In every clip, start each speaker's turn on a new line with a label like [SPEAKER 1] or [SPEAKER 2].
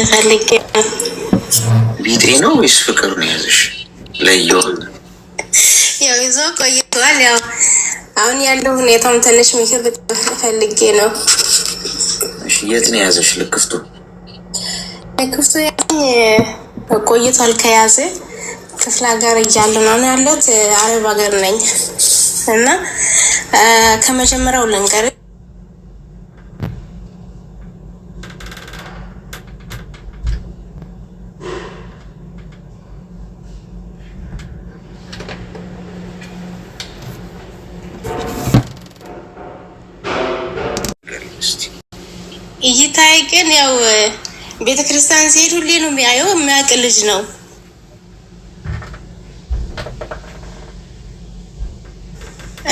[SPEAKER 1] ፈልጌ
[SPEAKER 2] ቢጤ ነው ወይስ ፍቅር ነው ያዘሽ? ለየው
[SPEAKER 1] ያው ይዞ ቆይቷል። ያው አሁን ያለው ሁኔታውን ትንሽ ምክር ፈልጌ ነው።
[SPEAKER 2] እሺ የት ነው ያዘሽ? ልክፍቱ
[SPEAKER 1] ያለኝ ቆይቷል። ከያዘ ክፍለ ሀገር እያለሁ ነው ያለሁት። አረብ ሀገር ነኝ እና ከመጀመሪያው ልንገር እይታይ ግን ያው ቤተክርስቲያን ሲሄድ ሁሌ ነው የሚያየው። የሚያውቅ ልጅ ነው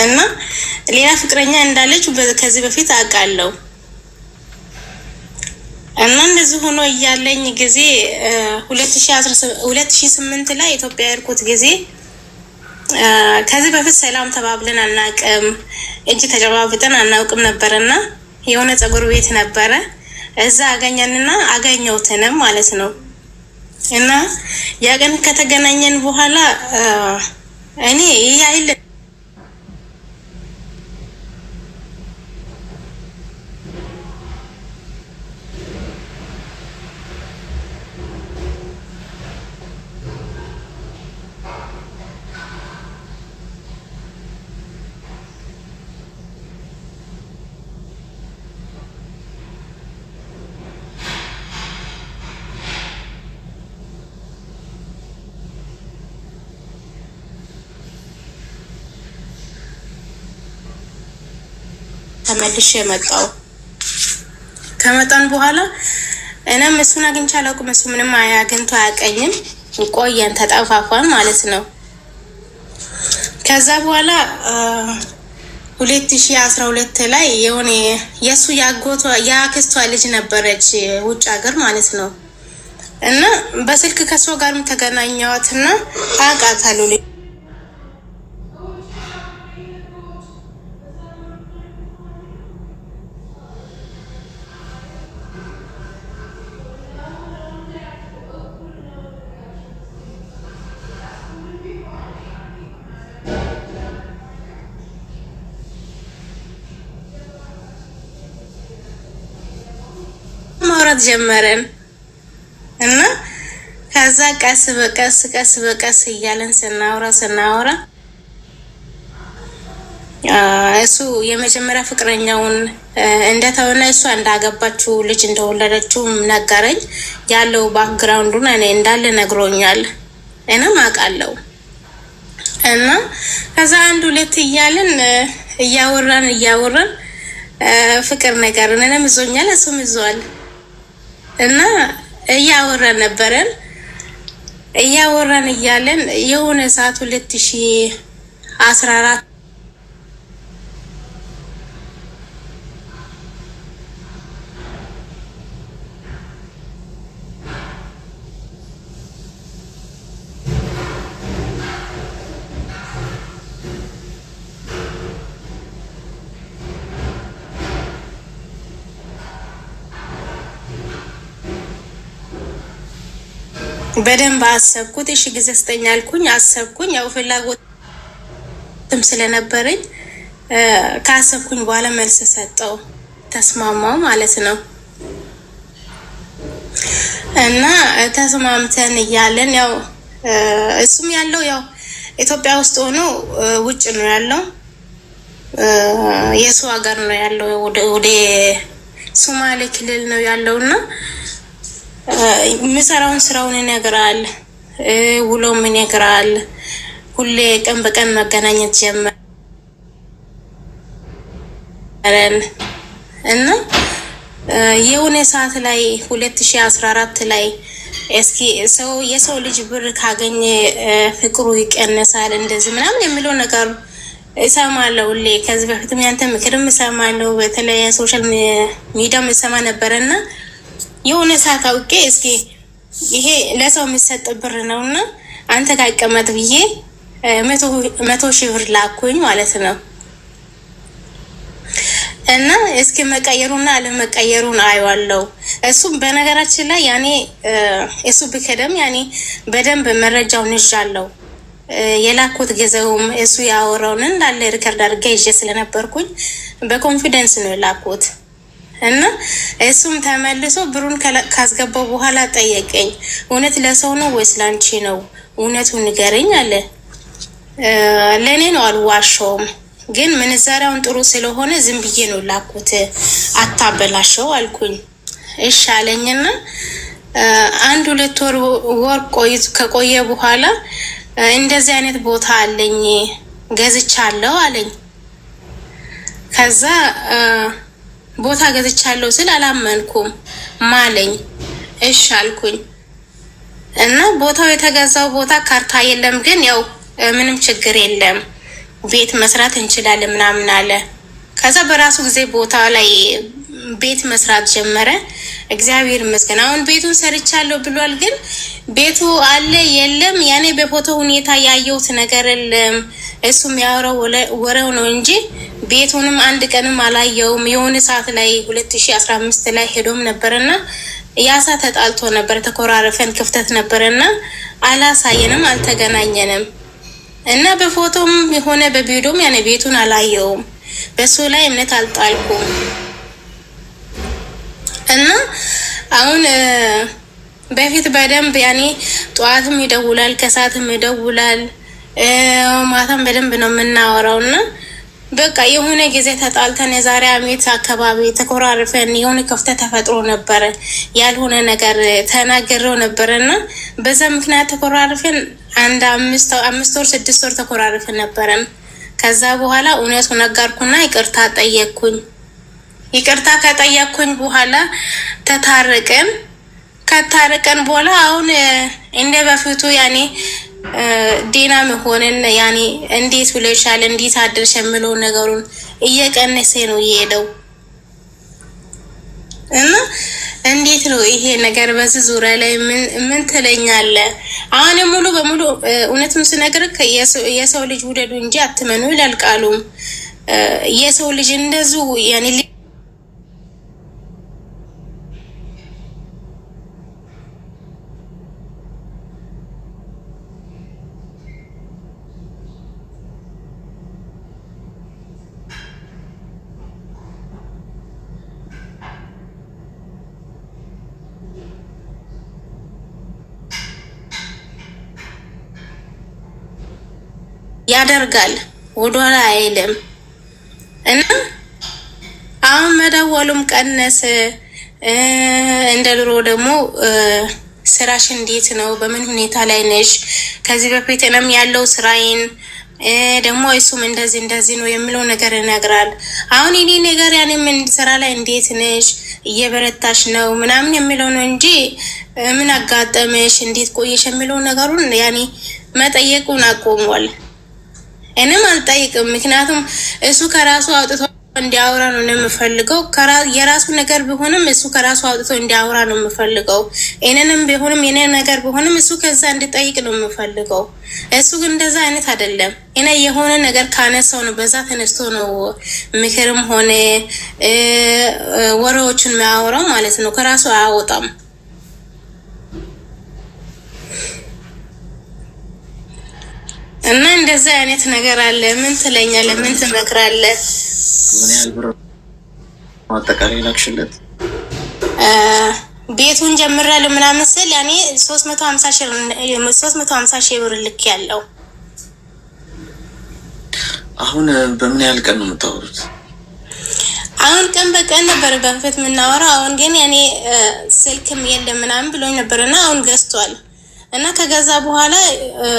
[SPEAKER 1] እና ሌላ ፍቅረኛ እንዳለችው ከዚህ በፊት አውቃለሁ። እና እንደዚህ ሆኖ እያለኝ ጊዜ 2008 ላይ ኢትዮጵያ ያርኩት ጊዜ ከዚህ በፊት ሰላም ተባብለን አናውቅም፣ እጅ ተጨባብጠን አናውቅም ነበርና የሆነ ፀጉር ቤት ነበረ። እዛ አገኘንና አገኘሁትንም ማለት ነው። እና ያ ቀን ከተገናኘን በኋላ እኔ ያይል ተመልሼ መጣሁ። ከመጣን በኋላ እኔም እሱን አግኝቼ አላውቅም፣ እሱ ምንም አግኝቶ አያውቀኝም። ቆየን፣ ተጠፋፋን ማለት ነው። ከዛ በኋላ 2012 ላይ የሆነ የእሱ የአክስቷ ልጅ ነበረች ውጭ ሀገር ማለት ነው። እና በስልክ ከሷ ጋርም ተገናኘዋትና አውቃታለሁ። ማውራት ጀመረን እና ከዛ ቀስ በቀስ እያለን ስናወራ እሱ የመጀመሪያ ፍቅረኛውን እንደተወና እሷ እንዳገባችው ልጅ እንደወለደችው ነገረኝ። ያለው ባክግራውንዱን እኔ እንዳለ ነግሮኛል። እኔም አውቃለሁ። እና ከዛ አንድ ሁለት እያለን እያወራን ፍቅር ነገር እኔም ይዞኛል፣ እሱም ይዟል። እና እያወራን እያለን የሆነ ሰዓት 2014 በደንብ አሰብኩት። እሺ ጊዜ ስጠኝ አልኩኝ፣ አሰብኩኝ። ያው ፍላጎትም ስለነበረኝ ካሰብኩኝ በኋላ መልስ ሰጠው፣ ተስማማው ማለት ነው። እና ተስማምተን እያለን ያው እሱም ያለው ያው ኢትዮጵያ ውስጥ ሆኖ ውጭ ነው ያለው፣ የሱ ሀገር ነው ያለው፣ ወደ ሶማሌ ክልል ነው ያለውና የሚሰራውን ስራውን ይነግራል፣ ውሎም ይነግራል። ሁሌ ቀን በቀን መገናኘት ጀመረን እና የሆነ ሰዓት ላይ 2014 ላይ እስኪ የሰው ልጅ ብር ካገኘ ፍቅሩ ይቀነሳል እንደዚህ ምናምን የሚለው ነገር እሰማለሁ ሁሌ። ከዚህ በፊትም ያንተ ምክርም እሰማለሁ፣ በተለይ ሶሻል ሚዲያም እሰማ ነበረና የሆነ ሰዓት አውቄ እስኪ ይሄ ለሰው የሚሰጥ ብር ነውና አንተ ጋር ይቀመጥ ብዬ 100,000 ብር ላኩኝ ማለት ነው። እና እስኪ መቀየሩና አለመቀየሩን አየዋለሁ። እሱም በነገራችን ላይ ያኔ እሱ ብከደም ያኔ በደንብ መረጃውን ይዣለሁ። የላኩት ጊዜውም እሱ ያወራውን እንዳለ ሪከርድ አድርጌ ይዤ ስለነበርኩኝ በኮንፊደንስ ነው የላኩት። እና እሱም ተመልሶ ብሩን ካስገባው በኋላ ጠየቀኝ። እውነት ለሰው ነው ወይስ ላንቺ ነው? እውነቱን ንገረኝ አለ። ለእኔ ነው አልዋሸውም፣ ግን ምንዛሬውን ጥሩ ስለሆነ ዝም ብዬ ነው ላኩት፣ አታበላሸው አልኩኝ። እሺ አለኝና 1-2 ወር ከቆየ በኋላ እንደዚህ አይነት ቦታ አለኝ ገዝቻለሁ አለኝ። ከዛ ቦታ ገዝቻለሁ ስል አላመንኩም ማለኝ። እሺ አልኩኝ እና ቦታው የተገዛው ቦታ ካርታ የለም፣ ግን ያው ምንም ችግር የለም ቤት መስራት እንችላለን ምናምን አለ። ከዛ በራሱ ጊዜ ቦታ ላይ ቤት መስራት ጀመረ። እግዚአብሔር ይመስገን አሁን ቤቱን ሰርቻለሁ ብሏል። ግን ቤቱ አለ የለም ያኔ በፎቶ ሁኔታ ያየሁት ነገር የለም። እሱም ያወራው ወሬው ነው እንጂ ቤቱንም አንድ ቀንም አላየውም። የሆነ ሰዓት ላይ 2015 ላይ ሄዶም ነበርና ያሳ ተጣልቶ ነበር፣ ተኮራረፈን፣ ክፍተት ነበርና አላሳየንም፣ አልተገናኘንም። እና በፎቶም የሆነ በቪዲዮም ያኔ ቤቱን አላየውም። በሱ ላይ እምነት አልጣልኩም። እና አሁን በፊት በደንብ ያኔ ጠዋትም ይደውላል፣ ከሰዓትም ይደውላል፣ ማታም በደንብ ነው የምናወራው። እና በቃ የሆነ ጊዜ ተጣልተን የዛሬ አመት አካባቢ ተኮራርፈን የሆነ ክፍተት ተፈጥሮ ነበረ፣ ያልሆነ ነገር ተናገረው ነበርና በዛ ምክንያት ተኮራርፈን አንድ 5 ወር 6 ወር ተኮራርፈን ነበረን። ከዛ በኋላ እውነቱ ነገርኩና ይቅርታ ጠየቅኩኝ። ይቅርታ ከጠየቅኩኝ በኋላ ተታረቀን። ከታረቀን በኋላ አሁን እንደ በፊቱ ያኔ ዲና መሆንን ያኔ እንዴት ብለሻል፣ እንዴት አድርሽ የሚለው ነገሩን እየቀነሰ ነው የሄደው። እና እንዴት ነው ይሄ ነገር? በዚህ ዙሪያ ላይ ምን ትለኛለህ? አሁን ሙሉ በሙሉ እውነቱን ስነግርህ የሰው ልጅ ውደዱ እንጂ አትመኑ ይላል ቃሉም። የሰው ልጅ እንደዚሁ ያኔ ያደርጋል፣ ወደኋላ አይልም። እና አሁን መደወሉም ቀነሰ። እንደ ድሮ ደግሞ ስራሽ እንዴት ነው? በምን ሁኔታ ላይ ነሽ? ከዚህ በፊት እኔም ያለው ስራዬን ደግሞ እሱም እንደዚህ ነው የሚለው ነገር ይነግራል። አሁን እኔ ነገር ያኔ ምን ስራ ላይ እንዴት ነሽ? እየበረታሽ ነው ምናምን የሚለው ነው እንጂ ምን አጋጠመሽ፣ እንዴት ቆየሽ የሚለው ነገሩን ያኔ መጠየቁን አቆሟል። እኔም አልጠይቅም፣ ምክንያቱም እሱ ከራሱ አውጥቶ እንዲያወራ ነው የምፈልገው። የራሱ ነገር ቢሆንም እሱ ከራሱ አውጥቶ እንዲያወራ ነው የምፈልገው። እኔንም ቢሆንም የኔ ነገር ቢሆንም እሱ ከዛ እንዲጠይቅ ነው የምፈልገው። እሱ ግን እንደዛ አይነት አይደለም። እኔ የሆነ ነገር ካነሳው ነው በዛ ተነስቶ ነው ምክርም ሆነ ወሬዎችን የሚያወራው ማለት ነው። ከራሱ አያወጣም። እና እንደዛ አይነት ነገር አለ። ምን ትለኛለህ? ምን ትመክራለህ?
[SPEAKER 2] ምን ያህል ብር አጠቃላይ ላክሽለት?
[SPEAKER 1] ቤቱን ጀምራለሁ ምናምን ስል ያኔ 350 ሺህ ብር ልክ ያለው።
[SPEAKER 2] አሁን በምን ያህል ቀን ነው የምታወሩት?
[SPEAKER 1] አሁን ቀን በቀን ነበር በፊት የምናወራው። አሁን ግን ያኔ ስልክም የለም ምናምን ብሎኝ ነበርና አሁን ገዝቷል። እና ከገዛ በኋላ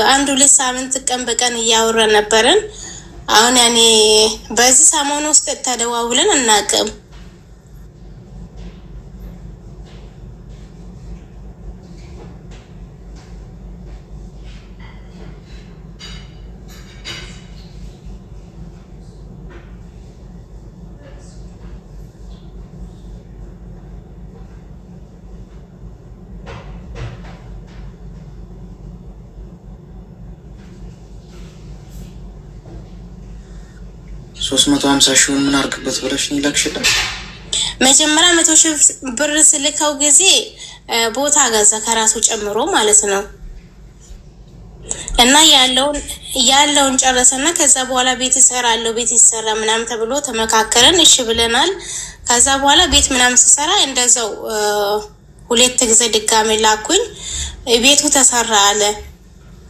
[SPEAKER 1] 1-2 ሳምንት ቀን በቀን እያወራን ነበርን። አሁን ያኔ በዚህ ሰሞን ውስጥ ተደዋውለን አናውቅም።
[SPEAKER 2] 350 ሺውን ምን አርክበት ብለሽ ነው ይላክሽልኝ?
[SPEAKER 1] መጀመሪያ 100 ሺህ ብር ስልከው ጊዜ ቦታ ገዛ ከራሱ ጨምሮ ማለት ነው። እና ያለውን ጨረሰና ከዛ በኋላ ቤት እሰራለሁ ቤት ይሰራ ምናምን ተብሎ ተመካከረን እሺ ብለናል። ከዛ በኋላ ቤት ምናምን ሲሰራ እንደዛው 2 ጊዜ ድጋሜ ላኩኝ። ቤቱ ተሰራ አለ፣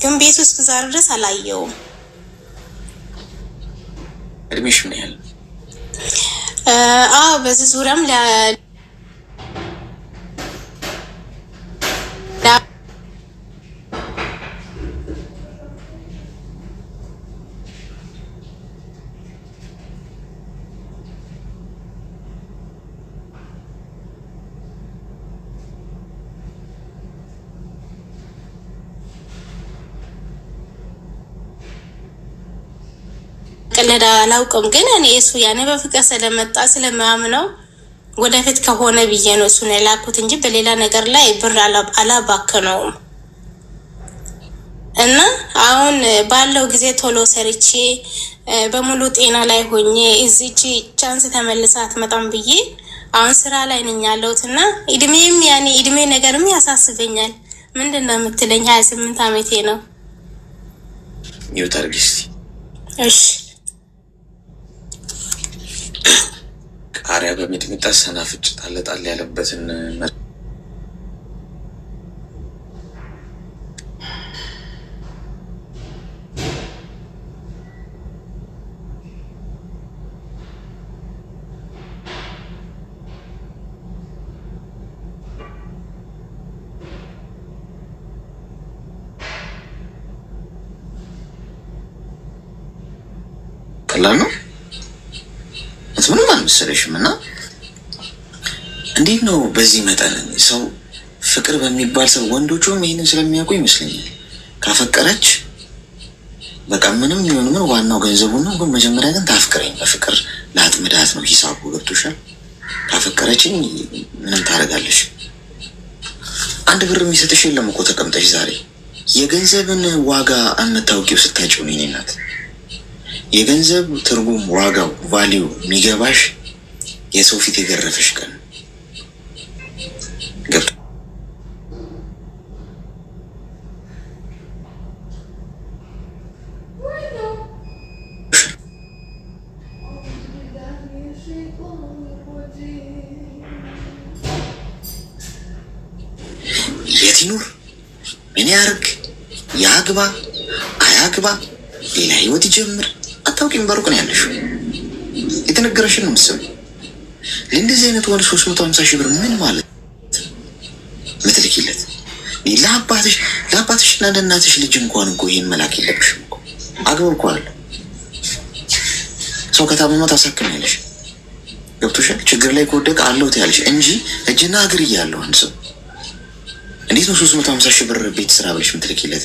[SPEAKER 1] ግን ቤቱ እስከ ዛሬ ድረስ አላየውም።
[SPEAKER 2] እድሜሽ ምን ያህል?
[SPEAKER 1] በዚህ ዙሪያም ቀለዳ አላውቅም፣ ግን እኔ እሱ ያኔ በፍቅር ስለመጣ ስለማምነው ወደፊት ከሆነ ብዬ ነው እሱን የላኩት እንጂ በሌላ ነገር ላይ ብር አላባከነውም። እና አሁን ባለው ጊዜ ቶሎ ሰርቼ በሙሉ ጤና ላይ ሆኜ እዚች ቻንስ ተመልሳ አትመጣም ብዬ አሁን ስራ ላይ ነኝ ያለሁት። እና እድሜም ያኔ እድሜ ነገርም ያሳስበኛል። ምንድነው የምትለኝ? 28 ዓመቴ ነው።
[SPEAKER 2] ይወታርግስቲ
[SPEAKER 1] እሺ
[SPEAKER 2] ቃሪያ በሚጥሚጣ ሰናፍጭ ጣል ያለበትን ቀላል ነው። ምንም አልመሰለሽም። እና እንዴት ነው በዚህ መጠን ሰው ፍቅር በሚባል ሰው ወንዶቹም ይሄንን ስለሚያውቁ ይመስለኛል ካፈቀረች በቃ ምንም ይሁን ምን ዋናው ገንዘቡ ነው። ግን መጀመሪያ ግን ታፍቅረኝ፣ በፍቅር ለአጥምዳት ነው ሂሳቡ። ገብቶሻል? ካፈቀረችኝ ምንም ታደርጋለሽ። አንድ ብር የሚሰጥሽ የለም እኮ ተቀምጠሽ ዛሬ። የገንዘብን ዋጋ የምታውቂው ስታጭው ነው። የኔ ናት የገንዘብ ትርጉም ዋጋው ቫሊዩ የሚገባሽ የሰው ፊት የገረፈሽ ቀን ገብቶ የት ይኑር ምን ያርግ ያግባ አያግባ ሌላ ህይወት ይጀምር አታውቂም። በሩቅ ነው ያለሽው። የተነገረሽን ነው የምትሰሚው። ለእንደዚህ አይነት ወንድ 350 ሺህ ብር ምን ማለት ምትልኪለት? ለአባትሽና ለእናትሽ ልጅ እንኳን እኮ ይህን መላክ የለብሽም እኮ። አግባብ እኮ አለ። ሰው ከታመመ ታሳክሚያለሽ። ገብቶሻል? ችግር ላይ ከወደቀ አለው ትያለሽ እንጂ እጅና እግር እያለው አንድ ሰው እንዴት ነው 350 ሺህ ብር ቤት ስራ ብለሽ ምትልኪለት?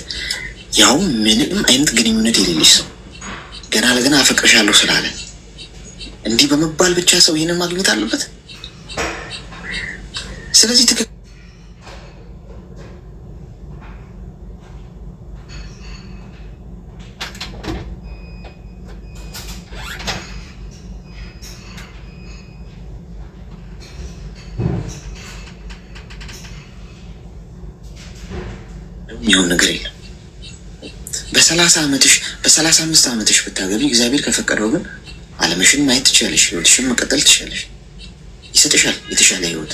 [SPEAKER 2] ያው ምንም አይነት ግንኙነት የሌለሽ ሰው ገና ለገና አፈቅርሻለሁ ስላለ እንዲህ በመባል ብቻ ሰው ይህንን ማግኘት አለበት? ስለዚህ ትክክል የሚሆን ነገር የለም። በ30 ዓመትሽ በ35 ዓመትሽ ብታገቢ እግዚአብሔር ከፈቀደው ግን አለምሽን ማየት ትችላለሽ። ህይወትሽን መቀጠል ትችላለሽ። ይሰጥሻል የተሻለ ህይወት።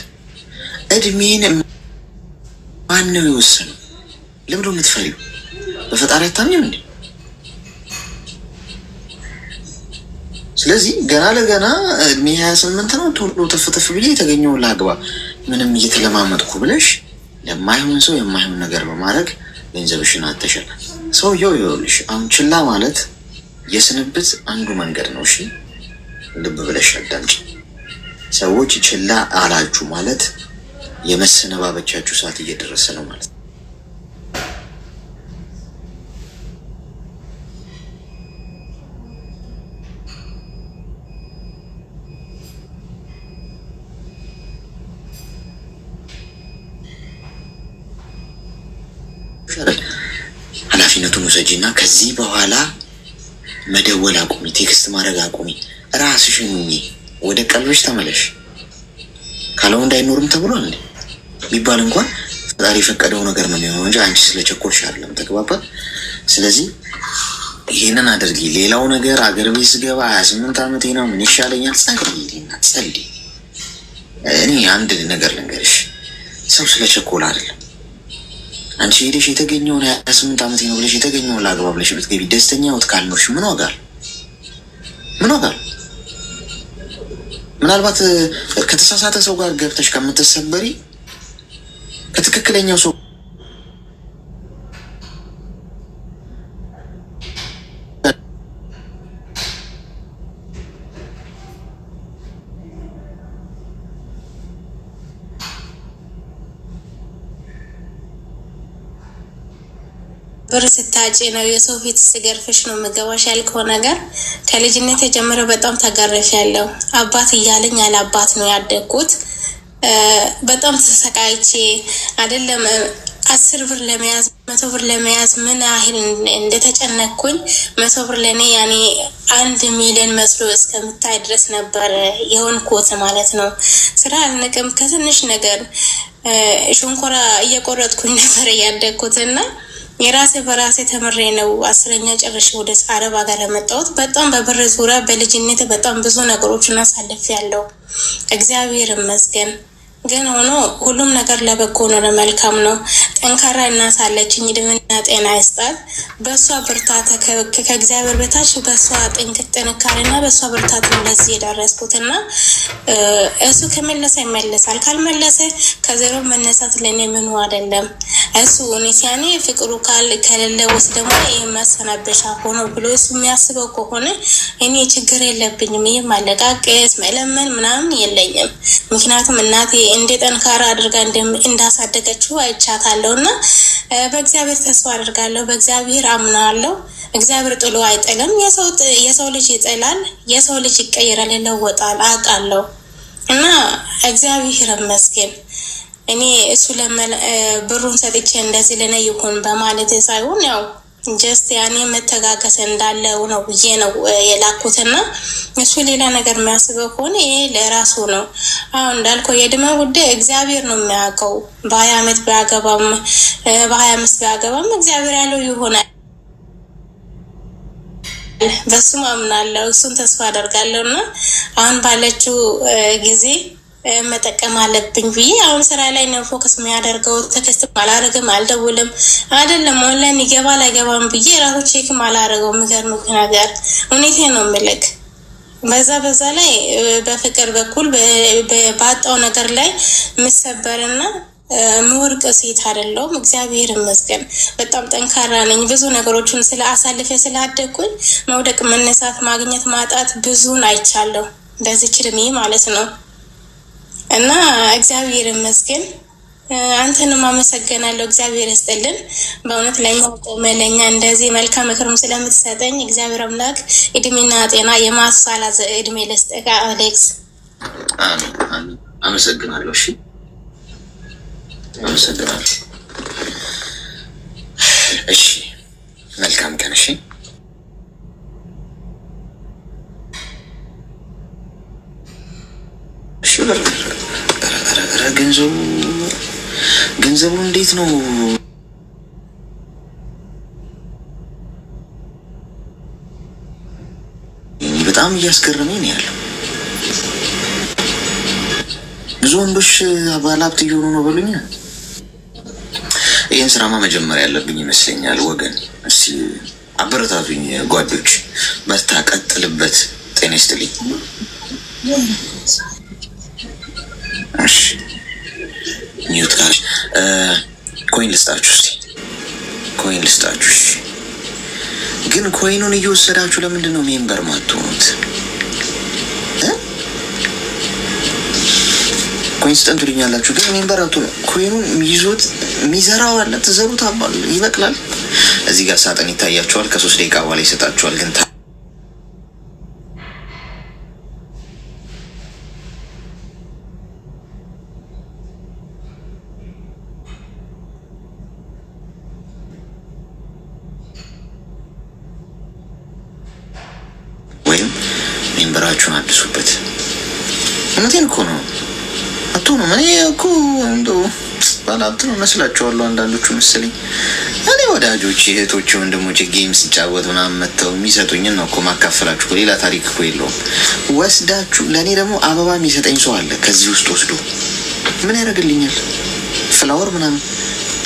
[SPEAKER 2] እድሜን ማን ነው የወሰነው? ለምንድን ነው የምትፈሪው? በፈጣሪ አታምኝም እንዴ? ስለዚህ ገና ለገና እድሜ 28 ነው ቶሎ ተፈተፍ ብዬ የተገኘውን ላግባ ምንም እየተለማመጥኩ ብለሽ ለማይሆን ሰው የማይሆን ነገር በማድረግ ገንዘብሽን አተሻል። ሰውየው ይኸውልሽ አሁን ችላ ማለት የስንብት አንዱ መንገድ ነው። እሺ ልብ ብለሽ አዳምጪ። ሰዎች ችላ አላችሁ ማለት የመሰነባበቻችሁ ሰዓት እየደረሰ ነው ማለት ነው። ኃላፊነቱን ውሰጂና ከዚህ በኋላ መደወል አቁሚ፣ ቴክስት ማድረግ አቁሚ። ራስሽን ወደ ቀልብሽ ተመለሽ። ካለው እንዳይኖርም ተብሏል ቢባል እንኳን ፈጣሪ የፈቀደው ነገር ነው የሚሆነው እንጂ አንቺ ስለቸኮልሽ አይደለም። ተግባባል። ስለዚህ ይህንን አድርጊ። ሌላው ነገር አገር ቤት ስገባ 28 ዓመቴ ነው ምን ይሻለኛል? ጸልይ። እኔ አንድ ነገር ልንገርሽ፣ ሰው ስለቸኮል አይደለም። አንቺ ሄደሽ የተገኘውን 28 ዓመቴ ነው ብለሽ የተገኘውን ለአግባ ብለሽ ብትገቢ ደስተኛ ወት ካልኖርሽ ምን ዋጋል? ምናልባት ከተሳሳተ ሰው ጋር ገብተሽ ከምትሰበሪ ከትክክለኛው ሰው
[SPEAKER 1] ብር ስታጪ ነው የሰው ፊት ስገርፍሽ ነው የምገባሽ ያልከው ነገር ከልጅነት ጀምሮ በጣም ተጋረፍ ያለው አባት እያለኝ ያለ አባት ነው ያደግኩት። በጣም ተሰቃይቼ አይደለም 10 ብር ለመያዝ 100 ብር ለመያዝ ምን ያህል እንደተጨነቅኩኝ 100 ብር ለኔ ያኔ 1 ሚሊዮን መስሎ እስከምታይ ድረስ ነበር የሆንኩት ማለት ነው። ስራ አልንቅም። ከትንሽ ነገር ሸንኮራ እየቆረጥኩኝ ነበር ያደግኩትና የራሴ በራሴ ተምሬ ነው 10ኛ ጨርሼ ወደ አረብ ሀገር የመጣሁት። በጣም በብር ዙሪያ በልጅነት በጣም ብዙ ነገሮችን አሳልፌያለሁ። እግዚአብሔር ይመስገን። ግን ሆኖ ሁሉም ነገር ለበጎ ነው፣ ለመልካም ነው። ጠንካራ እናት አለችኝ፣ እድሜና ጤና ይስጣት። በእሷ ብርታት ከእግዚአብሔር በታች በእሷ ጥንካሬና በእሷ ብርታት ነው ለዚህ የደረስኩትና እሱ ከመለሰ ይመለሳል፣ ካልመለሰ ከዜሮ መነሳት ለእኔ ምኑ አይደለም። እሱ ኔሲያኔ ፍቅሩ ከሌለ ውስጥ ደግሞ የማሰናበሻ ሆኖ ብሎ እሱ የሚያስበው ከሆነ እኔ ችግር የለብኝም። ይህ ማለቃቀስ መለመን ምናምን የለኝም። ምክንያቱም እናቴ እንደ ጠንካራ አድርጋ እንዳሳደገችው አይቻታለሁ እና በእግዚአብሔር ተስፋ አድርጋለሁ። በእግዚአብሔር አምናለሁ። እግዚአብሔር ጥሎ አይጥልም። የሰው ልጅ ይጥላል፣ የሰው ልጅ ይቀይራል፣ ይለወጣል አውቃለሁ እና እግዚአብሔር ይመስገን። እኔ እሱ ብሩን ሰጥቼ እንደዚህ ለኔ ይሁን በማለት ሳይሆን ያው ጀስት ያኔ መተጋገስ እንዳለው ነው ብዬ ነው የላኩትና እሱ ሌላ ነገር የሚያስበው ከሆነ ይሄ ለራሱ ነው። አሁን እንዳልከው የእድሜ ጉዳይ እግዚአብሔር ነው የሚያውቀው። በ20 ዓመት ቢያገባም በ25 ቢያገባም እግዚአብሔር ያለው ይሆናል። በሱም አምናለሁ፣ እሱን ተስፋ አደርጋለሁ እና አሁን ባለችው ጊዜ መጠቀም አለብኝ ብዬ አሁን ስራ ላይ ነው ፎከስ የሚያደርገው። ቴክስት አላረግም፣ አልደውልም አይደለም ኦንላይን ይገባል አይገባም ብዬ ራሱ ቼክም አላረገው። የሚገርምህ ነገር እውነቴ ነው የምልክ በዛ ላይ በፍቅር በኩል ባጣው ነገር ላይ የምሰበርና ምወርቅ ሴት አይደለሁም። እግዚአብሔር ይመስገን በጣም ጠንካራ ነኝ። ብዙ ነገሮችን ስለ አሳልፌ ስላደግኩኝ መውደቅ፣ መነሳት፣ ማግኘት፣ ማጣት ብዙን አይቻለሁ በዚህ ችርሜ ማለት ነው እና እግዚአብሔር ይመስገን። አንተንም አመሰግናለሁ። እግዚአብሔር ይስጥልን በእውነት ለኛ ቆመ ለኛ እንደዚህ መልካም ምክርም ስለምትሰጠኝ እግዚአብሔር አምላክ እድሜና ጤና የማሳላ እድሜ ለስጠቃ አሌክስ።
[SPEAKER 2] አሜን። አመሰግናለሁ። እሺ አመሰግናለሁ። እሺ መልካም ቀን። እሺ ገንዘቡ እንዴት ነው? በጣም እያስገረመኝ ነው ያለው። ብዙ ወንዶች ባለሀብት እየሆኑ ነው በሉኝ። ይህን ስራማ መጀመሪያ ያለብኝ ይመስለኛል። ወገን እስቲ አበረታቱኝ ጓዶች። በርታ፣ ቀጥልበት። ጤና ይስጥልኝ። እሺ ኒውት ጋር ኮይን ልስጣችሁ። እስቲ ኮይን ልስጣችሁ። እሺ ግን ኮይኑን እየወሰዳችሁ ለምንድን ነው ሜምበር ማትሆኑት? ኮይን ስጠን ትሉኛላችሁ፣ ግን ሜምበር አትሆኑ። ኮይኑን ይዞት የሚዘራው አለ፣ ትዘሩት አባል ይበቅላል። እዚህ ጋር ሳጥን ይታያችኋል። ከ3 ደቂቃ በኋላ ይሰጣችኋል። ግን ወይም ሜምበር መንበራችሁን አድሱበት። እውነቴን እኮ ነው። አትሆኑም። እኔ እኮ እንደው ባላብት ነው መስላችኋለሁ አንዳንዶቹ መሰለኝ። እኔ ወዳጆች፣ እህቶች፣ ወንድሞች ጌም ሲጫወት ምናምን መጥተው የሚሰጡኝን ነው እኮ ማካፈላችሁ። ሌላ ታሪክ እኮ የለውም። ወስዳችሁ ለእኔ ደግሞ አበባ የሚሰጠኝ ሰው አለ። ከዚህ ውስጥ ወስዶ ምን ያደርግልኛል? ፍላወር ምናምን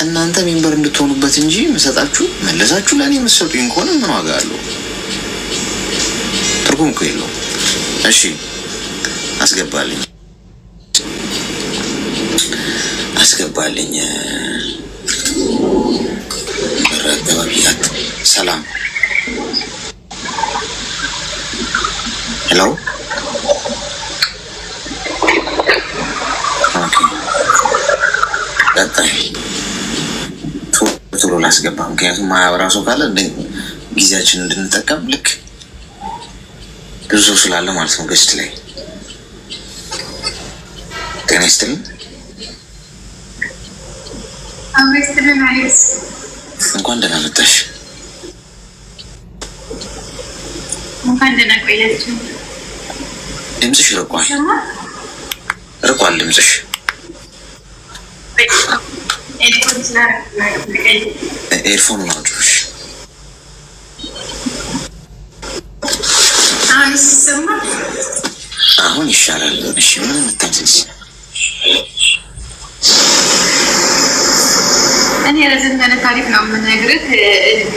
[SPEAKER 2] እናንተ ሜምበር እንድትሆኑበት እንጂ ምሰጣችሁ መለሳችሁ ለእኔ የምትሰጡኝ ከሆነ ምን ዋጋ አለው? ትርጉም እኮ የለውም። እሺ አስገባልኝ አካባቢያት ሰላም። ሄሎ ቀጣይ ቶሎ ላስገባ፣ ምክንያቱም ማያወራ ሰው ካለ ጊዜያችን እንድንጠቀም ልክ ብዙ ሰው ስላለ ማለት ነው። ገስት ላይ ጤና ይስጥልኝ። እንኳን ደህና መጣሽ።
[SPEAKER 1] እንኳን ደህና ቆያችሁ።
[SPEAKER 2] ድምፅሽ ርቋል ድምፅሽ። ኤርፎኑን አውጪው። አሁን ይሻላል። እሺ ምን የምታምስስ?
[SPEAKER 1] እኔ ረዘም ያለ ታሪክ ነው የምነግርህ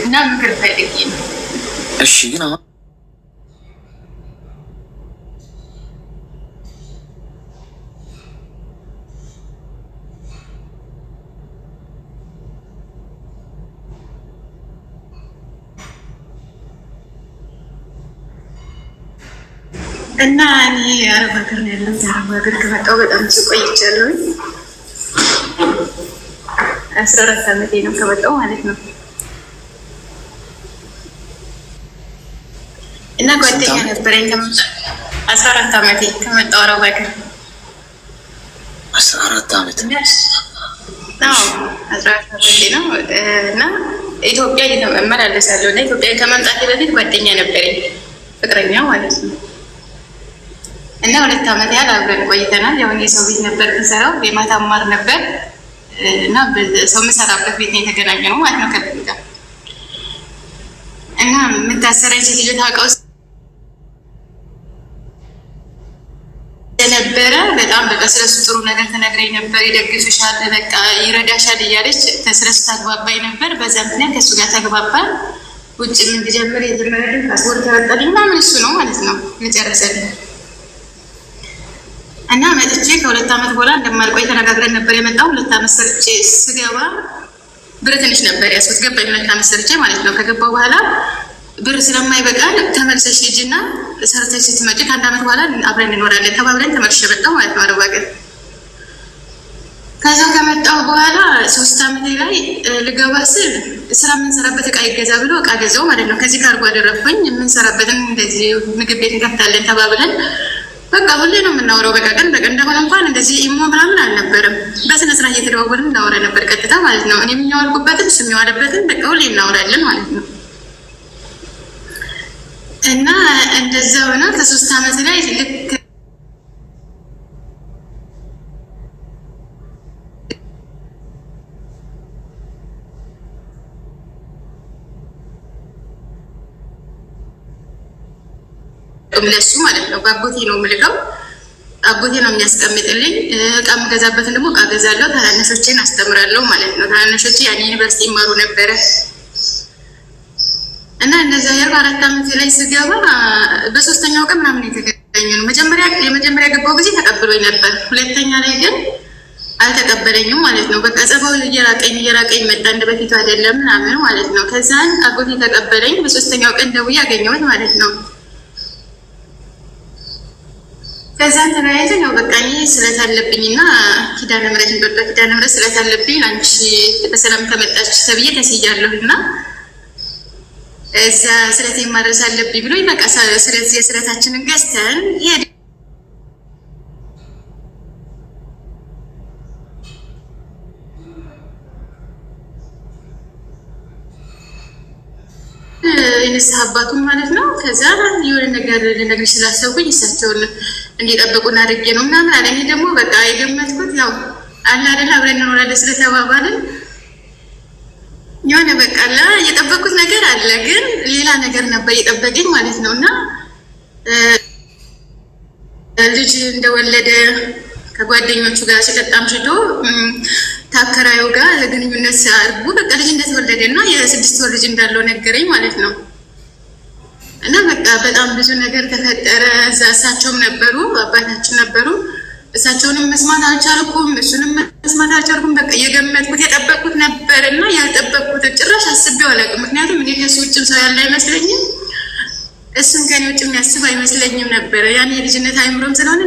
[SPEAKER 1] እና ምክር ፈልጌ ነው።
[SPEAKER 2] እሺ ግን አሁን
[SPEAKER 1] እና እኔ አረብ ሀገር ነው ያለሁት። አረብ ሀገር ከመጣሁ በጣም ቆይቻለሁ። 14 ዓመቴ ነው ከመጣሁ ማለት ነው። እና ጓደኛ ነበረኝ 14 ዓመቴ ከመጣሁ አረብ ሀገር
[SPEAKER 2] 14 ዓመት
[SPEAKER 1] ነው። 14 ዓመቴ ነው እና ኢትዮጵያ እመላለሳለሁ። እና ኢትዮጵያ ከመምጣቴ በፊት ጓደኛ ነበረኝ፣ ፍቅረኛ ማለት ነው። እና 2 ዓመት ያህል አብረን ቆይተናል። ያው የሰው ቤት ነበር የምሰራው፣ የማታ አማር ነበር እና ሰው የምሰራበት ቤት ነው የተገናኘነው ማለት ነው ከልብ ጋር። እና የምታሰረኝ ሴትዮ ታውቀው ስለነበረ በጣም በቃ ስለሱ ጥሩ ነገር ትነግረኝ ነበር። ይደግፍሻል፣ በቃ ይረዳሻል እያለች ስለሱ ታግባባኝ ነበር። በዛ ምክንያት ከእሱ ጋር ተግባባን። ውጭ እንድጀምር የጀመረልኝ ፓስፖርት ያወጣልኝ ምናምን እሱ ነው ማለት ነው የጨረሰልኝ። እና መጥቼ ከ2 ዓመት በኋላ እንደማልቆይ ተነጋግረን ነበር የመጣው። 2 ዓመት ሰርቼ ስገባ ብር ትንሽ ነበር ያስወት ገባኝ። 2 ዓመት ሰርቼ ማለት ነው። ከገባው በኋላ ብር ስለማይበቃል ተመልሰሽ ሂጂና ሰርተሽ ስትመጪ ከ1 ዓመት በኋላ አብረን እንኖራለን ተባብለን ተመልሼ መጣሁ ማለት ነው አረብ ሀገር። ከዛ ከመጣሁ በኋላ 3 ዓመት ላይ ልገባ ስል ስራ የምንሰራበት እቃ ይገዛ ብሎ እቃ ገዛው ማለት ነው። ከዚህ ካርጎ አደረግኩኝ። የምንሰራበትን እንደዚህ ምግብ ቤት እንከፍታለን ተባብለን በቃ ሁሌ ነው የምናወራው። በቃ ቀን በቀን እንደሆነ እንኳን እንደዚህ ኢሞ ምናምን አልነበረም። በስነ ስርዓት እየተደዋወልን እናወራ ነበር ቀጥታ ማለት ነው። እኔ የሚያወልቁበትን እሱ የሚዋለበትን በቃ ሁሌ እናወራለን ማለት ነው። እና እንደዛ ሆነ። ከ3 ዓመት ላይ ልክ ለሱ ማለት ነው በአጎቴ ነው የምልከው። አጎቴ ነው የሚያስቀምጥልኝ። እቃ የምገዛበትን ደግሞ እቃ ገዛለሁ። ታናናሾቼን አስተምራለሁ ማለት ነው። ታናናሾቼ ያን ዩኒቨርሲቲ ይማሩ ነበረ። እና እንደዛ ያው 4 ዓመት ላይ ስገባ በ3ኛው ቀን ምናምን የተገናኘነው። የመጀመሪያ ገባው ጊዜ ተቀብሎኝ ነበር። 2ኛ ላይ ግን አልተቀበለኝም ማለት ነው። በቃ ጸባው እየራቀኝ መጣ። እንደ በፊቱ አይደለም ምናምን ማለት ነው። ከዛን አጎቴ ተቀበለኝ። በ3ኛው ቀን ደውዬ አገኘሁት ማለት ነው። ከዛን ተለያይተን ያው በቃ እኔ ስለታለብኝና ኪዳነ ምሕረት እንደወጣ ኪዳነ ምሕረት ስለታለብኝ አንቺ በሰላም ተመጣች ተብዬ ተስያለሁና እዛ ስለቴን ማድረስ አለብኝ ብሎኝ በቃ ስለታችንን ገዝተን ሄድ የንስሐ አባቱን ማለት ነው። ከዛ የሆነ ነገር ልነግርሽ ስላሰብኩኝ እሳቸውን እንዲጠብቁን አድርጌ ነው ምናምን አለ። እኔ ደግሞ በቃ የገመትኩት ያው አለ አይደል አብረን እንኖራለን ስለተባባልን የሆነ በቃ አለ የጠበቁት ነገር አለ፣ ግን ሌላ ነገር ነበር የጠበቀኝ ማለት ነው። እና ልጅ እንደወለደ ከጓደኞቹ ጋር ሲጠጣ አምሽቶ ታከራዩ ጋር ለግንኙነት አድርጎ በቃ ልጅ እንደተወለደ እና የ6 ወር ልጅ እንዳለው ነገረኝ ማለት ነው። እና በቃ በጣም ብዙ ነገር ተፈጠረ። እዛ እሳቸውም ነበሩ፣ አባታችን ነበሩ። እሳቸውንም መስማት አልቻልኩም፣ እሱንም መስማት አልቻልኩም። በቃ የገመትኩት የጠበቅኩት ነበር እና ያልጠበቅኩት ጭራሽ አስቤው አላውቅም። ምክንያቱም እኔ ከሱ ውጭም ሰው ያለ አይመስለኝም፣ እሱም ከኔ ውጭ የሚያስብ አይመስለኝም ነበረ። ያን የልጅነት አይምሮም ስለሆነ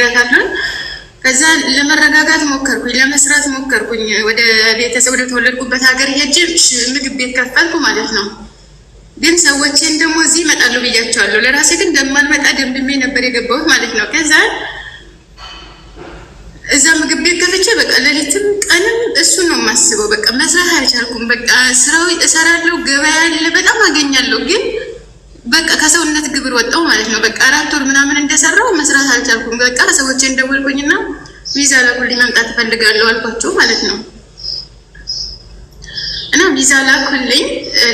[SPEAKER 1] ያታለን። ከዛ ለመረጋጋት ሞከርኩኝ፣ ለመስራት ሞከርኩኝ። ወደ ቤተሰብ ወደ ተወለድኩበት ሀገር ሄጄ ምግብ ቤት ከፈልኩ ማለት ነው። ግን ሰዎችን ደግሞ እዚህ እመጣለሁ ብያቸዋለሁ። ለራሴ ግን እንደማልመጣ ደምድሜ ነበር የገባሁት ማለት ነው። ከዛ እዛ ምግብ ቤት ከፍቼ በቃ ሌሊትም ቀንም እሱን ነው የማስበው። በቃ መስራት አልቻልኩም። በቃ ስራው እሰራለሁ፣ ገበያ አለ፣ በጣም አገኛለሁ ግን በቃ ከሰውነት ግብር ወጣው ማለት ነው። በቃ 4 ወር ምናምን እንደሰራው መስራት አልቻልኩም። በቃ ሰዎች እንደወልኩኝና ቪዛ ላኩልኝ መምጣት እፈልጋለሁ አልኳቸው ማለት ነው። እና ቪዛ ላኩልኝ።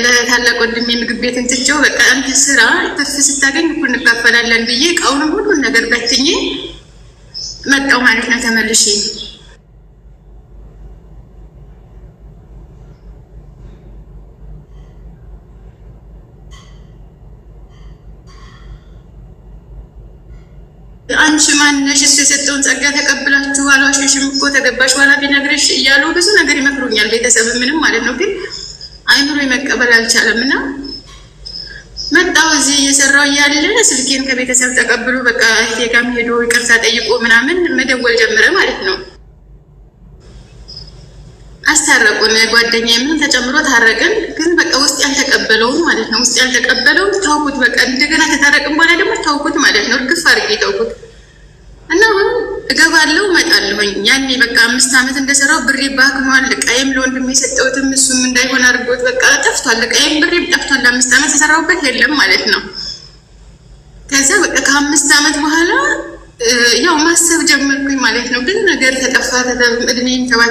[SPEAKER 1] ለታላቅ ወንድሜ ምግብ ቤት እንትቸው በቃ አንተ ስራ ትርፍ ስታገኝ እኩል እንካፈላለን ብዬ እቃውንም ሁሉን ነገር በትኜ መጣው ማለት ነው ተመልሼ። አንቺ ማንነሽ እሱ የሰጠውን ጸጋ ተቀብላችሁ አልዋሽሽም እኮ ተገባሽ በኋላ ቢነግርሽ እያሉ ብዙ ነገር ይመክሩኛል፣ ቤተሰብ ምንም ማለት ነው። ግን አይምሮ መቀበል አልቻለም። እና መጣሁ እዚህ እየሰራሁ እያለ ስልኬን ከቤተሰብ ተቀብሎ በቃ እህቴ ጋርም ሄዶ ይቅርታ ጠይቆ ምናምን መደወል ጀመረ ማለት ነው። አስታረቁን፣ ጓደኛዬ ምን ተጨምሮ ታረቅን። ግን በቃ ውስጥ ያልተቀበለውን ማለት ነው፣ ውስጥ ያልተቀበለውን ታውኩት። በቃ እንደገና ከታረቅን በኋላ ደግሞ ታውኩት ማለት ነው። እርግፍ አድርጌ ታውኩት። እና አሁን እገባለሁ እመጣለሁኝ። ያኔ በቃ 5 ዓመት እንደሰራው ብሬ ባክኗል። እቃዬም ለወንድሜ የሰጠሁትም እሱም እንዳይሆን አድርጎት በቃ ጠፍቷል። እቃዬም ብሬም ጠፍቷል። 5 ዓመት የሰራሁበት የለም ማለት ነው። ከዛ በቃ ከ5 ዓመት በኋላ ያው ማሰብ ጀመርኩኝ ማለት ነው። ብዙ ነገር ተጠፋ። እድሜም ተባ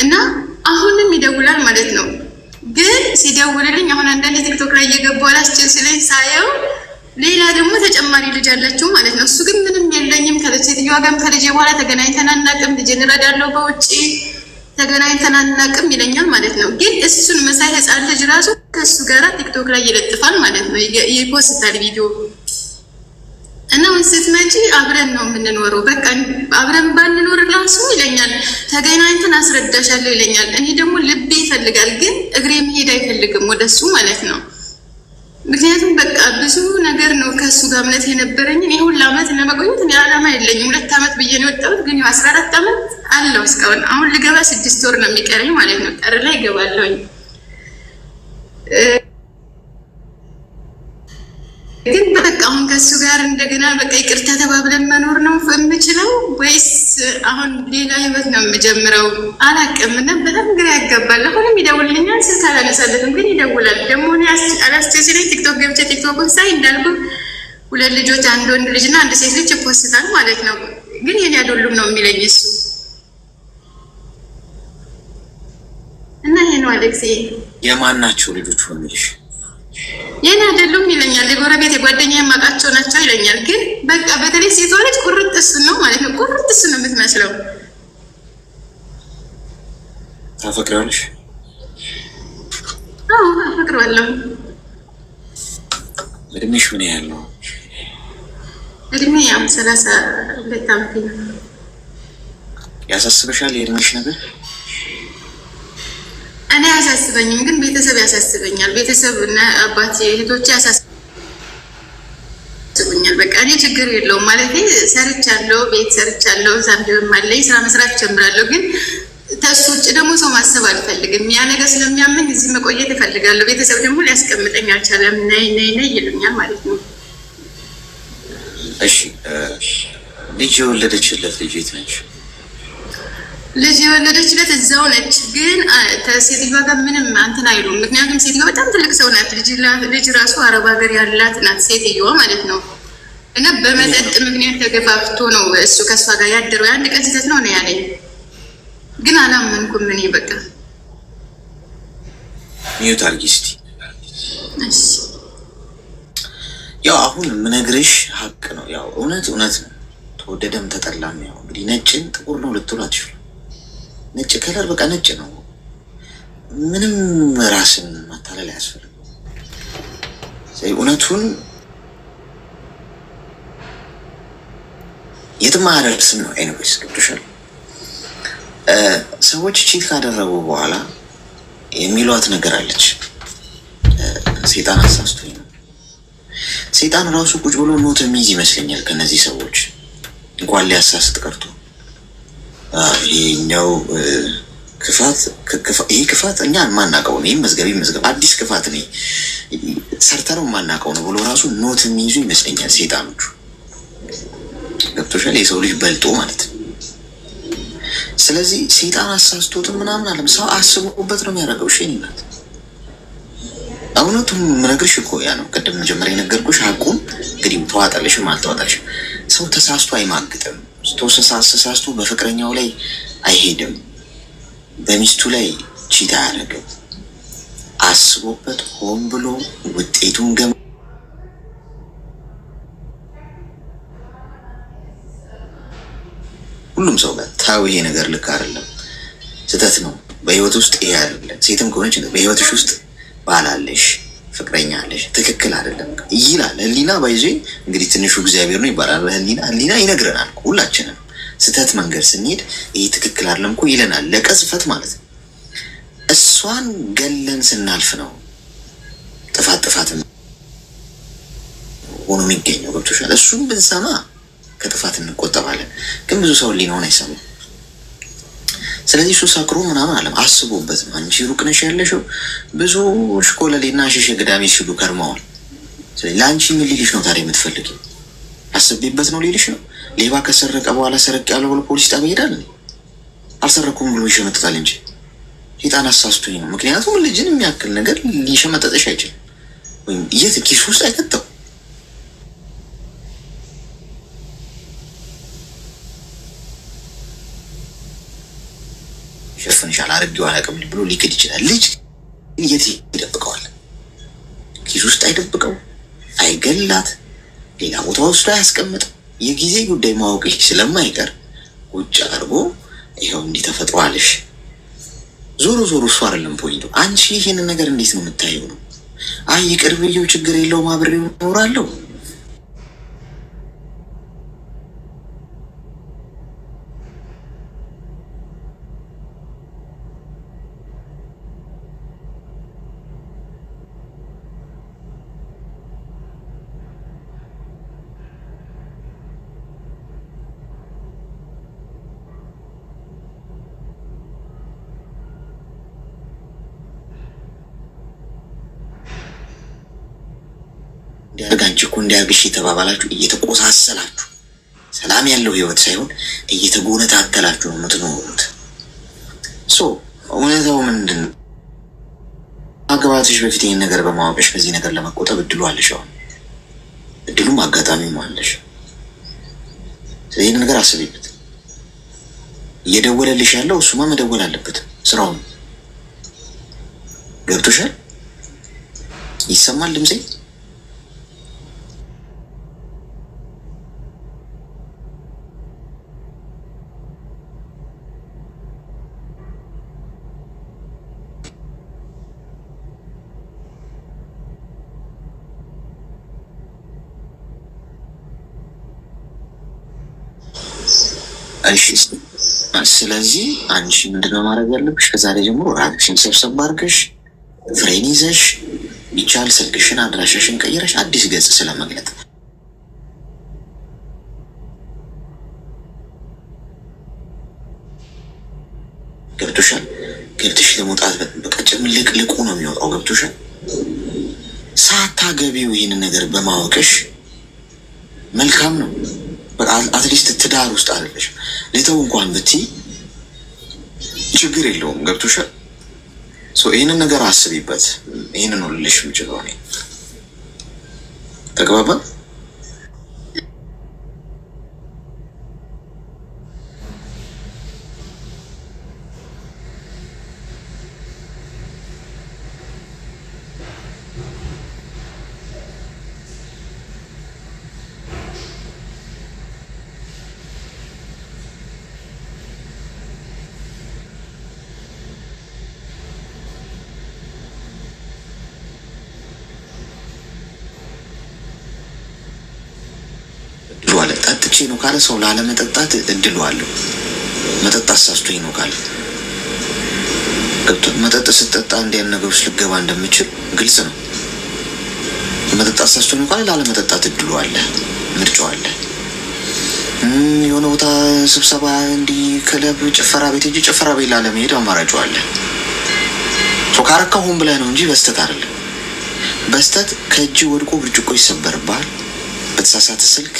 [SPEAKER 1] እና አሁንም ይደውላል ማለት ነው። ግን ሲደውልልኝ አሁን አንዳንድ ቲክቶክ ላይ እየገባሁ አላስችል ስለኝ ሳየው ሌላ ደግሞ ተጨማሪ ልጅ አላችሁ ማለት ነው። እሱ ግን ምንም የለኝም፣ ከሴትዮዋ ጋርም ከልጄ በኋላ ተገናኝተን አናውቅም፣ ልጄን እረዳለሁ በውጭ ተገናኝተን አናውቅም ይለኛል ማለት ነው። ግን እሱን መሳይ ህፃን ልጅ ራሱ ከእሱ ጋር ቲክቶክ ላይ ይለጥፋል ማለት ነው፣ ይፖስታል ቪዲዮ። እና አሁን ስትመጪ አብረን ነው የምንኖረው፣ በቃ አብረን ባንኖር ራሱ ይለኛል፣ ተገናኝተን አስረዳሻለሁ ይለኛል። እኔ ደግሞ ልቤ ይፈልጋል፣ ግን እግሬ መሄድ አይፈልግም ወደሱ ማለት ነው። ምክንያቱም በቃ ብዙ ነገር ነው ከእሱ ጋር እምነት የነበረኝን የሁሉ ዓመት ለመቆየት እኔ ዓላማ የለኝም። 2 ዓመት ብዬ ነው የወጣሁት፣ ግን 14 ዓመት አለው እስካሁን። አሁን ልገባ 6 ወር ነው የሚቀረኝ ማለት ነው። ጠር ላይ እገባለሁኝ። ግን በቃ አሁን ከእሱ ጋር እንደገና በቃ ይቅርታ ተባብለን መኖር ነው የምችለው ወይስ አሁን ሌላ ህይወት ነው የምጀምረው? አላውቅም። እና በጣም ግራ ያጋባል። አሁንም ይደውልልኛል፣ ስልክ አላነሳለትም፣ ግን ይደውላል። ደግሞ አላስችለኝ ቲክቶክ ገብቼ ቲክቶክን ሳይ እንዳልኩ 2 ልጆች፣ 1 ወንድ ልጅ እና 1 ሴት ልጅ ፖስታል ማለት ነው። ግን የኔ አይደሉም ነው የሚለኝ እሱ። እና ይሄ ነው አሌክስ።
[SPEAKER 2] የማን ናቸው ልጆች ሆነልሽ?
[SPEAKER 1] የኔ አይደሉም ይለኛል። የጎረቤት የጓደኛ የማውቃቸው ናቸው ይለኛል። ግን በቃ በተለይ ሴት ልጅ ቁርጥ እሱን ነው ማለት ነው። ቁርጥ እሱን ነው የምትመስለው።
[SPEAKER 2] ታፈቅራለሽ?
[SPEAKER 1] አዎ አፈቅራለሁ።
[SPEAKER 2] እድሜሽ ምን ያህል ነው?
[SPEAKER 1] እድሜ 32 ዓመት ነው።
[SPEAKER 2] ያሳስበሻል የእድሜሽ ነገር?
[SPEAKER 1] እኔ አያሳስበኝም፣ ግን ቤተሰብ ያሳስበኛል። ቤተሰብ እና አባቴ እህቶቼ ያሳስበኛል። ይበቃኛል። በቃ እኔ ችግር የለውም ማለት ሰርቻለሁ፣ ቤት ሰርቻለሁ፣ ሳንቲም አለኝ፣ ስራ መስራት ጀምራለሁ። ግን ተሱ ውጭ ደግሞ ሰው ማሰብ አልፈልግም። ያ ነገር ስለሚያመኝ እዚህ መቆየት እፈልጋለሁ። ቤተሰብ ደግሞ ሊያስቀምጠኝ አልቻለም። ነይ ነይ ነይ ይሉኛል ማለት ነው።
[SPEAKER 2] እሺ ልጅ የወለደችለት ልጅ የት ነች?
[SPEAKER 1] ልጅ የወለደችለት እዛው ነች። ግን ሴትዮዋ ጋር ምንም እንትን አይሉም። ምክንያቱም ሴትዮዋ በጣም ትልቅ ሰው ናት። ልጅ ራሱ አረብ ሀገር ያላት ናት ሴትዮዋ ማለት ነው። እና በመጠጥ ምክንያት ተገፋፍቶ ነው እሱ ከእሷ ጋር ያደረው። የአንድ ቀን ስህተት ነው ያለኝ። ግን አላመንኩም። እኔ በቃ
[SPEAKER 2] ሚዩት አድርጊ እስኪ። ያው አሁን የምነግርሽ ሀቅ ነው። ያው እውነት ነው። ተወደደም ተጠላም ያው እንግዲህ ነጭን ጥቁር ነው ልትሉ አትችሉ። ነጭ ከለር በቃ ነጭ ነው። ምንም ራስን ማታለል አያስፈልግም። እውነቱን የትም አያደርስም ነው። ኤኒዌይስ ገብቶሻል። ሰዎች ቺት ካደረጉ በኋላ የሚሏት ነገር አለች። ሴጣን አሳስቶኝ ነው። ሴጣን ራሱ ቁጭ ብሎ ኖት የሚይዝ ይመስለኛል ከነዚህ ሰዎች እንኳን ሊያሳስት ቀርቶ ይሄኛው ይሄ ክፋት እኛ የማናውቀው ነው። ይህ መዝገብ አዲስ ክፋት ነው ሰርተነው የማናውቀው ነው ብሎ ራሱ ኖት የሚይዙ ይመስለኛል ሴጣኖቹ። ገብቶሻል? የሰው ልጅ በልጦ ማለት ነው። ስለዚህ ሴጣን አሳስቶትም ምናምን አለም ሰው አስቦበት ነው የሚያደርገው። እሺ ናት እውነቱም ምነግርሽ እኮ ያ ነው። ቅድም መጀመሪያ የነገርኩሽ ሀቁም እንግዲህ ተዋጠልሽም አልተዋጠልሽም ሰው ተሳስቶ አይማግጥም። ተሳስቶ በፍቅረኛው ላይ አይሄድም። በሚስቱ ላይ ቺታ አያደርግም። አስቦበት ሆን ብሎ ውጤቱን ሁሉም ሰው ጋር ታው ይሄ ነገር ልክ አይደለም፣ ስህተት ነው፣ በህይወት ውስጥ ይሄ አይደለም። ሴትም ከሆነች በህይወትሽ ውስጥ ባላለሽ ፍቅረኛ አለሽ፣ ትክክል አይደለም ይላል ህሊና። ባይዞ እንግዲህ ትንሹ እግዚአብሔር ነው ይባላል። ህሊና ይነግረናል። ሁላችንም ስህተት መንገድ ስንሄድ ይሄ ትክክል አይደለም እኮ ይለናል። ለቀጽፈት ማለት ነው። እሷን ገለን ስናልፍ ነው ጥፋት ሆኖ የሚገኘው። ገብቶሻል? እሱን ብንሰማ ከጥፋት እንቆጠባለን። ግን ብዙ ሰው ህሊናውን አይሰማም። ስለዚህ እሱ ሰክሮ ምናምን አለም አስቦበት ነው። አንቺ ሩቅ ነሽ ያለሽው ብዙ ሽኮለሌና ሽሽ ገዳሜ ሲሉ ከርመዋል። ስለዚህ ለአንቺ ምን ሊልሽ ነው ታዲያ የምትፈልጊው? አስቤበት ነው ሊልሽ ነው? ሌባ ከሰረቀ በኋላ ሰረቅ ያለው ብሎ ፖሊስ ጣቢያ ይሄዳል? አልሰረኩም ብሎ ይሸመጥጣል እንጂ ሴጣን አሳስቶኝ ነው። ምክንያቱም ልጅን የሚያክል ነገር ሊሸመጠጥሽ አይችልም፣ ወይም የት ኪሱ ውስጥ አይከተው። ሸፍንሻል አረቢው አላውቅም ብሎ ሊክድ ይችላል። ልጅ የት ይደብቀዋል? ኪስ ውስጥ አይደብቀው፣ አይገላት፣ ሌላ ቦታ ውስጥ አያስቀምጥ። የጊዜ ጉዳይ ማወቅሽ ስለማይቀር ቁጭ አድርጎ ይኸው እንዲህ ተፈጥሯልሽ። ዞሮ እሱ አይደለም ፖይንቱ። አንቺ ይህንን ነገር እንዴት ነው የምታየው ነው? አይ ይቅር ብዬው ችግር የለውም አብሬው እኖራለሁ። እንዲያርጋንቺ እኮ እንዲያርግሽ የተባባላችሁ እየተቆሳሰላችሁ ሰላም ያለው ህይወት ሳይሆን እየተጎነታተላችሁ ነው የምትኖሩት። እውነታው ምንድን ነው? አገባትሽ በፊት ይህን ነገር በማወቅሽ ከዚህ ነገር ለመቆጠብ እድሉ አለሽ። አሁን እድሉም አጋጣሚም አለሽ። ይህን ነገር አስቢበት። እየደወለልሽ ያለው እሱማ መደወል አለበት፣ ስራውን። ገብቶሻል? ይሰማል ድምጼ? ስለዚህ አንቺ ምንድነው ማድረግ ያለብሽ? ከዛሬ ጀምሮ ራስሽን ሰብሰብ አድርገሽ ፍሬን ይዘሽ ቢቻል ስልክሽን አድራሻሽን ቀይረሽ አዲስ ገጽ ስለመግለጥ ገብቶሻል? ገብተሽ ለመውጣት በቃ ጭምልቅልቁ ነው የሚወጣው። ገብቶሻል? ሳታገቢው ይህንን ነገር በማወቅሽ መልካም ነው። አትሊስት ትዳር ውስጥ አይደለሽም። ልተው እንኳን ብትይ ችግር የለውም። ገብቶሻል? ይህንን ነገር አስቢበት። ይህንን ነው ልልሽ የምችለው እኔ። ተግባባን? እድሉ አለ። ጠጥቼ ነው ካለ ሰው ላለመጠጣት እድሉ አለው። መጠጣት ሳስቶኝ ነው ካለ መጠጥ ስጠጣ እንዲያን ነገር ውስጥ ልገባ እንደምችል ግልጽ ነው። መጠጣት ሳስቶኝ ነው ካለ ላለመጠጣት እድሉ አለ፣ ምርጫው አለ። የሆነ ቦታ ስብሰባ እንዲህ ክለብ ጭፈራ ቤት እንጂ ጭፈራ ቤት ላለመሄድ አማራጩ አለ። ካረካ ሆን ብለህ ነው እንጂ በስተት አይደለም። በስተት ከእጅ ወድቆ ብርጭቆ ይሰበርብሃል። በተሳሳተ ስልክ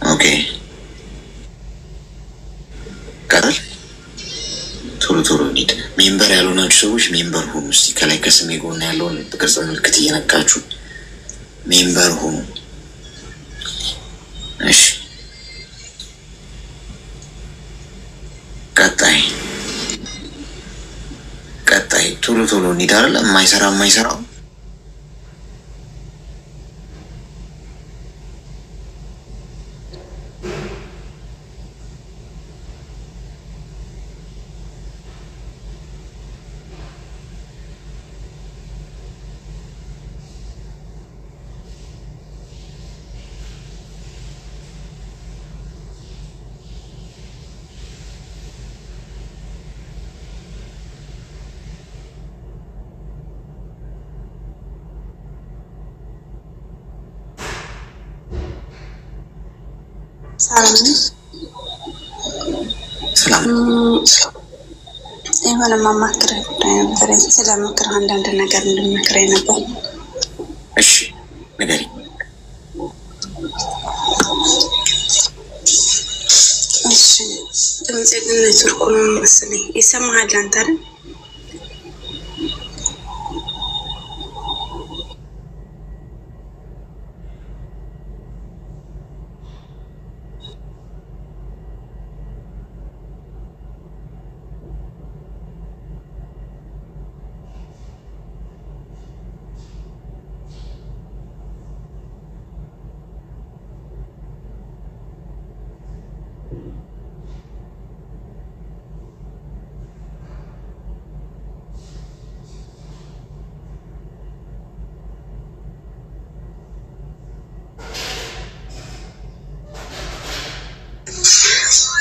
[SPEAKER 2] ኦኬ ቀጥል። ቶሎ ቶሎ እንሂድ። ሜምበር ያልሆናችሁ ሰዎች ሜምበር ሁኑ። እስቲ ከላይ ከስሜ ጎን ያለውን በቅርጽ ምልክት እየነካችሁ ሜምበር ሁኑ። እሺ ቀጣይ ቶሎ ቶሎ እንሂድ። አይደለ የማይሰራው ሰላም
[SPEAKER 1] የሆነ ማማክረህ ጉዳይ ነበር። ስለ ምክር አንዳንድ ነገር እንድመክረኝ ነበር።
[SPEAKER 2] እሺ ንገሪኝ።
[SPEAKER 1] እሺ ድምጼ ግን ኔትወርኩ ነው መሰለኝ። ይሰማሃል አንተ አይደል?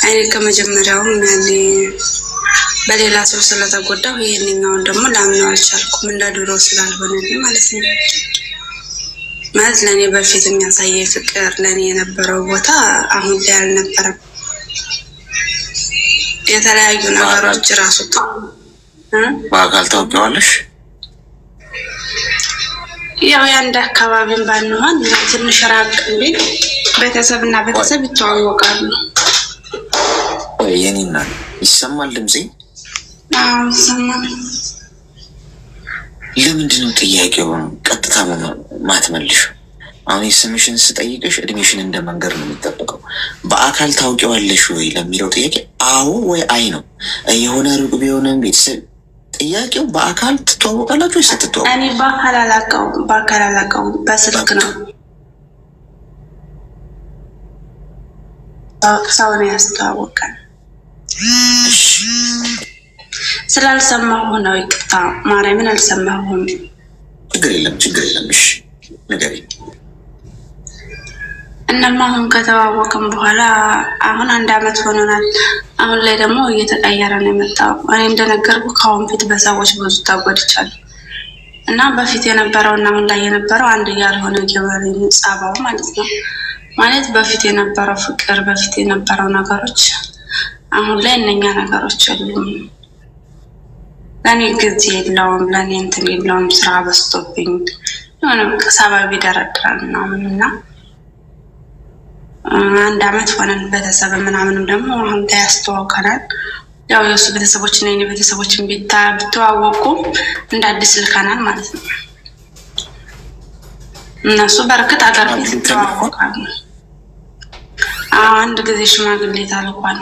[SPEAKER 1] እኔ ከመጀመሪያውም ያኔ በሌላ ሰው ስለተጎዳሁ ይሄንኛውን ደግሞ ላምነው አልቻልኩም። እንደ ድሮ ስላልሆነልኝ ማለት ነው። ማለት ለእኔ በፊት የሚያሳየኝ ፍቅር ለእኔ የነበረው ቦታ አሁን ላይ አልነበረም። የተለያዩ ነገሮች ራሱ
[SPEAKER 2] በአካል ታውቂዋለሽ?
[SPEAKER 1] ያው የአንድ አካባቢን ባንሆን ትንሽ ራቅ ቢል ቤተሰብና ቤተሰብ ይተዋወቃሉ።
[SPEAKER 2] የኔና ይሰማል ድምጼ?
[SPEAKER 1] አዎ ይሰማል።
[SPEAKER 2] ለምንድን ነው ጥያቄውን ቀጥታ ማትመልሽ? አሁን የስምሽን ስጠይቅሽ እድሜሽን እንደ መንገር ነው የሚጠበቀው። በአካል ታውቂዋለሽ ወይ ለሚለው ጥያቄ አዎ ወይ አይ ነው። የሆነ ሩቅ ቢሆንም ቤተሰብ ጥያቄው በአካል ትተዋወቃላችሁ ወይ? ስትተዋወቁ?
[SPEAKER 1] እኔ በአካል አላውቀውም፣ በስልክ ነው። ሰው ነው ያስተዋወቀን። ስላልሰማሁ ነው ይቅርታ ማርያምን አልሰማሁም።
[SPEAKER 2] ችግር የለም እሺ ንገሪኝ።
[SPEAKER 1] እናማ አሁን ከተዋወቅን በኋላ አሁን 1 አመት ሆኖናል። አሁን ላይ ደግሞ እየተቀየረ ነው የመጣው። እኔ እንደነገርኩ ከአሁን ፊት በሰዎች ብዙ ተጎድቻለሁ እና በፊት የነበረው እና አሁን ላይ የነበረው አንድ ያልሆነ ጸባው ማለት ነው። ማለት በፊት የነበረው ፍቅር፣ በፊት የነበረው ነገሮች አሁን ላይ እነኛ ነገሮች የሉም። ለኔ ጊዜ የለውም፣ ለኔ እንትን የለውም። ስራ በዝቶብኝ የሆነ ሰበብ ይደረድራል እና 1 አመት ሆነን ቤተሰብ ምናምንም ደግሞ አሁን ያስተዋውቀናል። ያው የሱ ቤተሰቦች እና የኔ ቤተሰቦችን ቢተዋወቁ እንደ አዲስ ልከናል ማለት ነው። እነሱ በርግጥ አገር ቤት ይተዋወቃሉ። አንድ ጊዜ ሽማግሌ ታልቋል።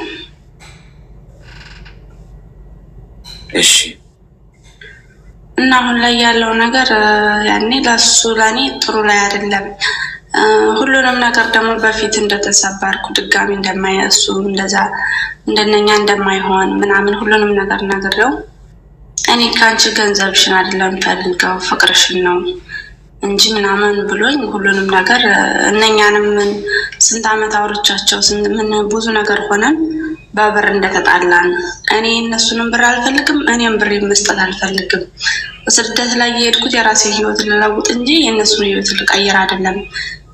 [SPEAKER 2] እሺ
[SPEAKER 1] እና አሁን ላይ ያለው ነገር ያኔ ለሱ ለኔ ጥሩ ላይ አይደለም። ሁሉንም ነገር ደግሞ በፊት እንደተሰባርኩ ድጋሚ እንደማይያሱ እንደዛ እንደነኛ እንደማይሆን ምናምን ሁሉንም ነገር ነግሬው እኔ ካንቺ ገንዘብሽን አይደለም ፈልገው ፍቅርሽን ነው እንጂ ምናምን ብሎኝ ሁሉንም ነገር እነኛንም ስንት አመት አውርቻቸው ምን ብዙ ነገር ሆነን በብር እንደተጣላን እኔ እነሱንም ብር አልፈልግም፣ እኔም ብር መስጠት አልፈልግም። በስደት ላይ የሄድኩት የራሴ ህይወት ልለውጥ እንጂ የእነሱን ህይወት ልቀይር አይደለም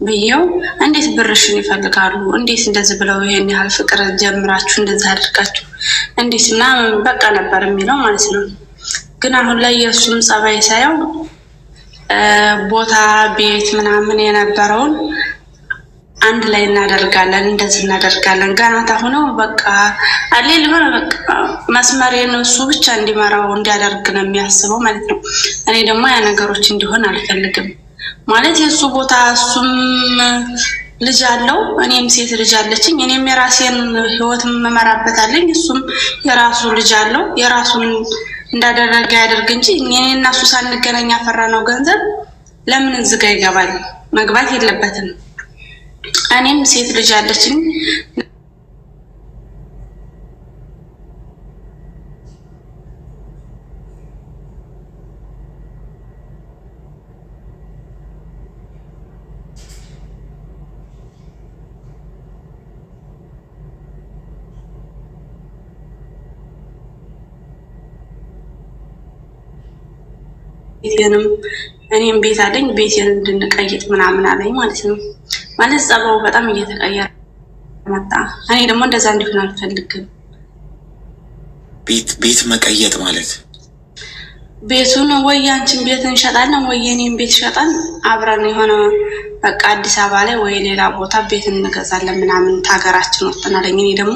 [SPEAKER 1] ብዬው እንዴት ብርሽን ይፈልጋሉ? እንዴት እንደዚህ ብለው ይሄን ያህል ፍቅር ጀምራችሁ እንደዚህ አድርጋችሁ እንዴት እና በቃ ነበር የሚለው ማለት ነው። ግን አሁን ላይ የእሱም ጸባይ ሳየው ቦታ ቤት ምናምን የነበረውን አንድ ላይ እናደርጋለን እንደዚህ እናደርጋለን ጋናታ ሆኖ በቃ አለል ሆነ በቃ መስመሬን እሱ ብቻ እንዲመራው እንዲያደርግ ነው የሚያስበው ማለት ነው። እኔ ደግሞ ያ ነገሮች እንዲሆን አልፈልግም ማለት የሱ ቦታ እሱም ልጅ አለው እኔም ሴት ልጅ አለችኝ። እኔም የራሴን ህይወት መመራበት አለኝ፣ እሱም የራሱ ልጅ አለው የራሱን እንዳደረገ ያደርግ እንጂ እኔና እሱ ሳንገናኝ ያፈራነው ገንዘብ ለምን እዚህ ጋር ይገባል? መግባት የለበትም። እኔም ሴት ልጅ አለችኝ። ቤቴንም እኔም ቤት አለኝ ቤቴን እንድንቀይጥ ምናምን አለኝ ማለት ነው። ማለት ጸባው በጣም እየተቀየረ መጣ። እኔ ደግሞ እንደዛ እንዲሆን አልፈልግም።
[SPEAKER 2] ቤት መቀየጥ ማለት
[SPEAKER 1] ቤቱን ወይ አንቺን ቤት እንሸጣለን ወይ የኔን ቤት ሸጣን አብረን የሆነ በቃ አዲስ አበባ ላይ ወይ ሌላ ቦታ ቤት እንገዛለን ምናምን ታገራችን ወጥተናል። እኔ ደግሞ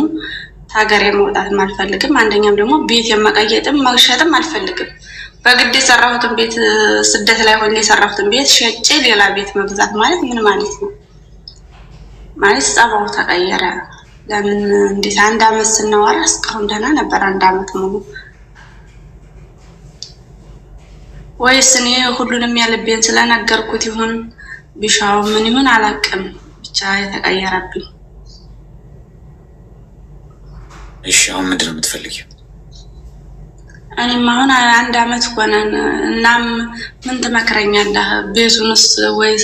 [SPEAKER 1] ታገሬ መውጣትም አልፈልግም። አንደኛም ደግሞ ቤት የመቀየጥም መሸጥም አልፈልግም። በግድ የሰራሁትን ቤት ስደት ላይ ሆኜ የሰራሁትን ቤት ሸጬ ሌላ ቤት መግዛት ማለት ምን ማለት ነው? ማለት ጸባው ተቀየረ። ለምን እንዴት 1 አመት ስናወራ እስካሁን ደህና ነበር 1 አመት ሙሉ። ወይስ እኔ ሁሉንም ያለብኝ ስለነገርኩት ይሁን ቢሻው ምን ይሁን አላውቅም፣ ብቻ የተቀየረብኝ።
[SPEAKER 2] እሺ አሁን ምንድን ነው የምትፈልጊው?
[SPEAKER 1] እኔም አሁን 1 አመት ሆነን እናም ምን ትመክረኛለህ? ቤቱንስ ወይስ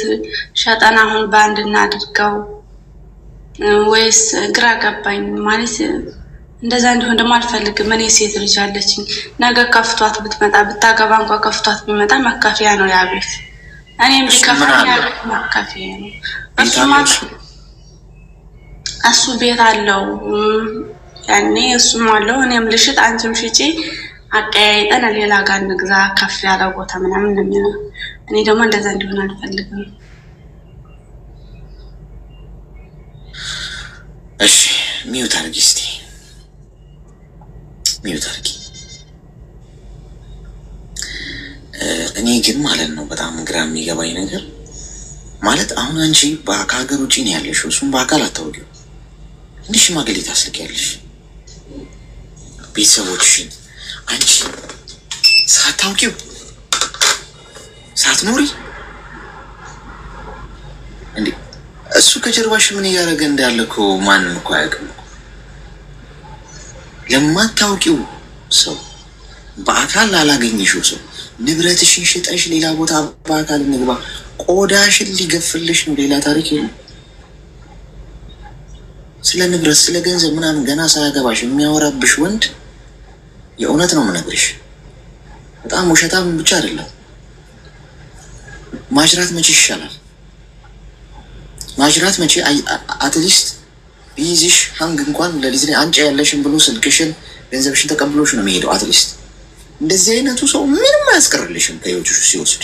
[SPEAKER 1] ሸጠን አሁን በአንድ እናድርገው ወይስ ግራ ገባኝ። ማለት እንደዛ እንዲሆን ደግሞ አልፈልግም። እኔ ሴት ልጅ አለችኝ። ነገ ከፍቷት ብትመጣ ብታገባ እንኳን ከፍቷት ቢመጣ መካፊያ ነው ያ ቤት። እኔም ቢከፋኝ ያ ቤት መካፊያ ነው። እሱ ቤት አለው ያኔ እሱም አለው እኔም ልሽጥ አንቺም ሽጪ አቀያይጠን ሌላ ጋር እንግዛ ከፍ ያለ ቦታ ምናምን ነው የሚለው። እኔ ደግሞ እንደዛ እንዲሆን አልፈልግም።
[SPEAKER 2] እሺ ሚውት አድርጊ እስቲ ሚውት አድርጊ። እኔ ግን ማለት ነው በጣም ግራ የሚገባኝ ነገር ማለት አሁን አንቺ ከሀገር ውጭ ነው ያለሽው፣ እሱም በአካል አታውቂው። እንዲህ ሽማግሌ ታስልኪያለሽ ቤተሰቦችሽን አንቺ ሳታውቂው ሳትኖሪ እንዴ እሱ ከጀርባሽ ምን እያደረገ እንዳለ እኮ ማንም እኮ አያውቅም። ለማታውቂው ሰው በአካል ላላገኘሽው ሰው ንብረትሽን ሽጠሽ ሌላ ቦታ በአካል እንግባ ቆዳሽን ሊገፍልሽ ነው ሌላ ታሪክ የለም። ስለ ንብረት ስለ ገንዘብ ምናምን ገና ሳያገባሽ የሚያወራብሽ ወንድ የእውነት ነው የምነግርሽ፣ በጣም ውሸታም ብቻ አይደለም። ማጅራት መቼ ይሻላል? ማጅራት መቼ አትሊስት ቢይዝሽ ሀንግ እንኳን ለሊት ላይ አንጫ ያለሽን ብሎ ስልክሽን ገንዘብሽን ተቀብሎሽ ነው የሚሄደው። አትሊስት እንደዚህ አይነቱ ሰው ምንም አያስቀርልሽም ከህይወትሽ ሲወስድ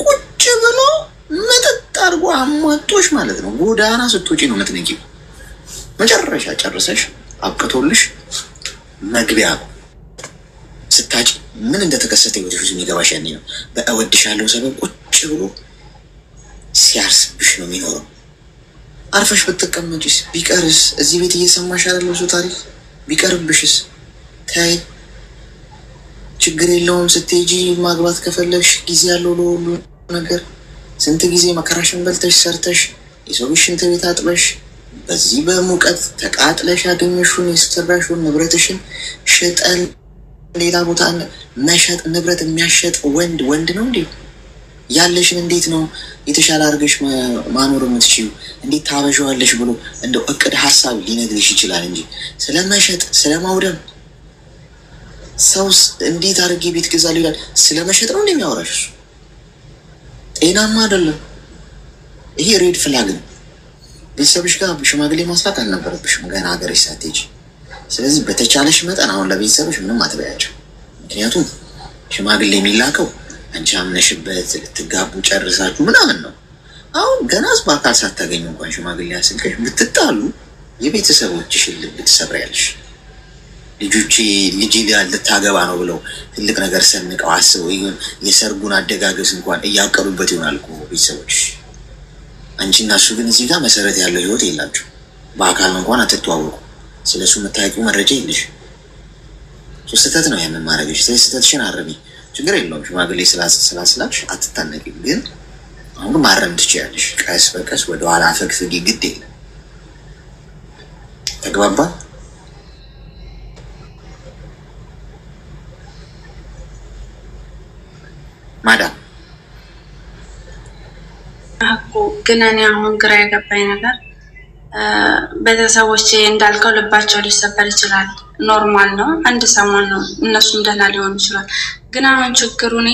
[SPEAKER 2] ቁጭ ብሎ መጠጥ አድርጎ አሟጦሽ ማለት ነው። ጎዳና ስትወጪ ነው የምትነቂው። መጨረሻ ጨርሰሽ አብቅቶልሽ መግቢያ ስታጭ ምን እንደተከሰተ ህይወትሽ ውስጥ የሚገባሽ ያኔ ነው። በእወድሻለሁ ሰበብ ቁጭ ብሎ ሲያርስብሽ ነው የሚኖረው። አርፈሽ ብትቀመጪስ ቢቀርስ? እዚህ ቤት እየሰማሽ አይደለም እሱ ታሪክ ቢቀርብሽስ? ታይ ችግር የለውም ስትሄጂ ማግባት ከፈለግሽ ጊዜ ያለው ለሁሉ ነገር። ስንት ጊዜ መከራሽን በልተሽ ሰርተሽ የሰው ሽንት ቤት አጥበሽ በዚህ በሙቀት ተቃጥለሽ ያገኘሽውን የሰራሽውን ንብረትሽን ሽጠን ሌላ ቦታ መሸጥ ንብረት የሚያሸጥ ወንድ ነው እንዴ? ያለሽን እንዴት ነው የተሻለ አድርገሽ ማኖር የምትችይው? እንዴት ታበዣዋለሽ ብሎ እንደው እቅድ ሀሳብ ሊነግርሽ ይችላል እንጂ ስለመሸጥ ስለማውደም ሰውስ እንዴት አድርጌ ቤት ገዛለሁ ይላል። ስለመሸጥ ነው እንደሚያወራሽ እሱ። ጤናማ አይደለም። ይሄ ሬድ ፍላግ ነው። ቤተሰብሽ ጋር ሽማግሌ ማስላክ አልነበረብሽም ገና ሀገርሽ ሳትሄጂ። ስለዚህ በተቻለሽ መጠን አሁን ለቤተሰብሽ ምንም አትበያቸው። ምክንያቱም ሽማግሌ የሚላከው አንቺ አምነሽበት ልትጋቡ ጨርሳችሁ ምናምን ነው። አሁን ገናስ በአካል ሳታገኙ እንኳን ሽማግሌ አስልከሽ ብትጣሉ የቤተሰቦችሽን ልብ ትሰብሪያለሽ። ልጅ ልታገባ ነው ብለው ትልቅ ነገር ሰንቀው አስበው ይሁን የሰርጉን አደጋገስ እንኳን እያቀሩበት ይሆናል እኮ ቤተሰቦች። አንቺና እሱ ግን እዚህ ጋር መሰረት ያለው ህይወት የላችሁ። በአካል እንኳን አትተዋወቁ። ስለሱ የምታውቂው መረጃ የለሽ። ስህተት ነው ያንን ማድረግሽ። ስለዚህ ስህተትሽን አርሚ። ችግር የለውም። ሽማግሌ ስላስላክሽ አትታነቂም። ግን አሁን ማረም ትችያለሽ። ቀስ በቀስ ወደኋላ አፈግፍጊ። ግድ የለም። ተግባባ? ማዳም
[SPEAKER 3] ግን እኔ አሁን ግራ የገባኝ ነገር ቤተሰቦቼ እንዳልከው ልባቸው ሊሰበር ይችላል። ኖርማል ነው። አንድ ሰሞን ነው። እነሱም ደህና ሊሆኑ ይችላል። ግን አሁን ችግሩ እኔ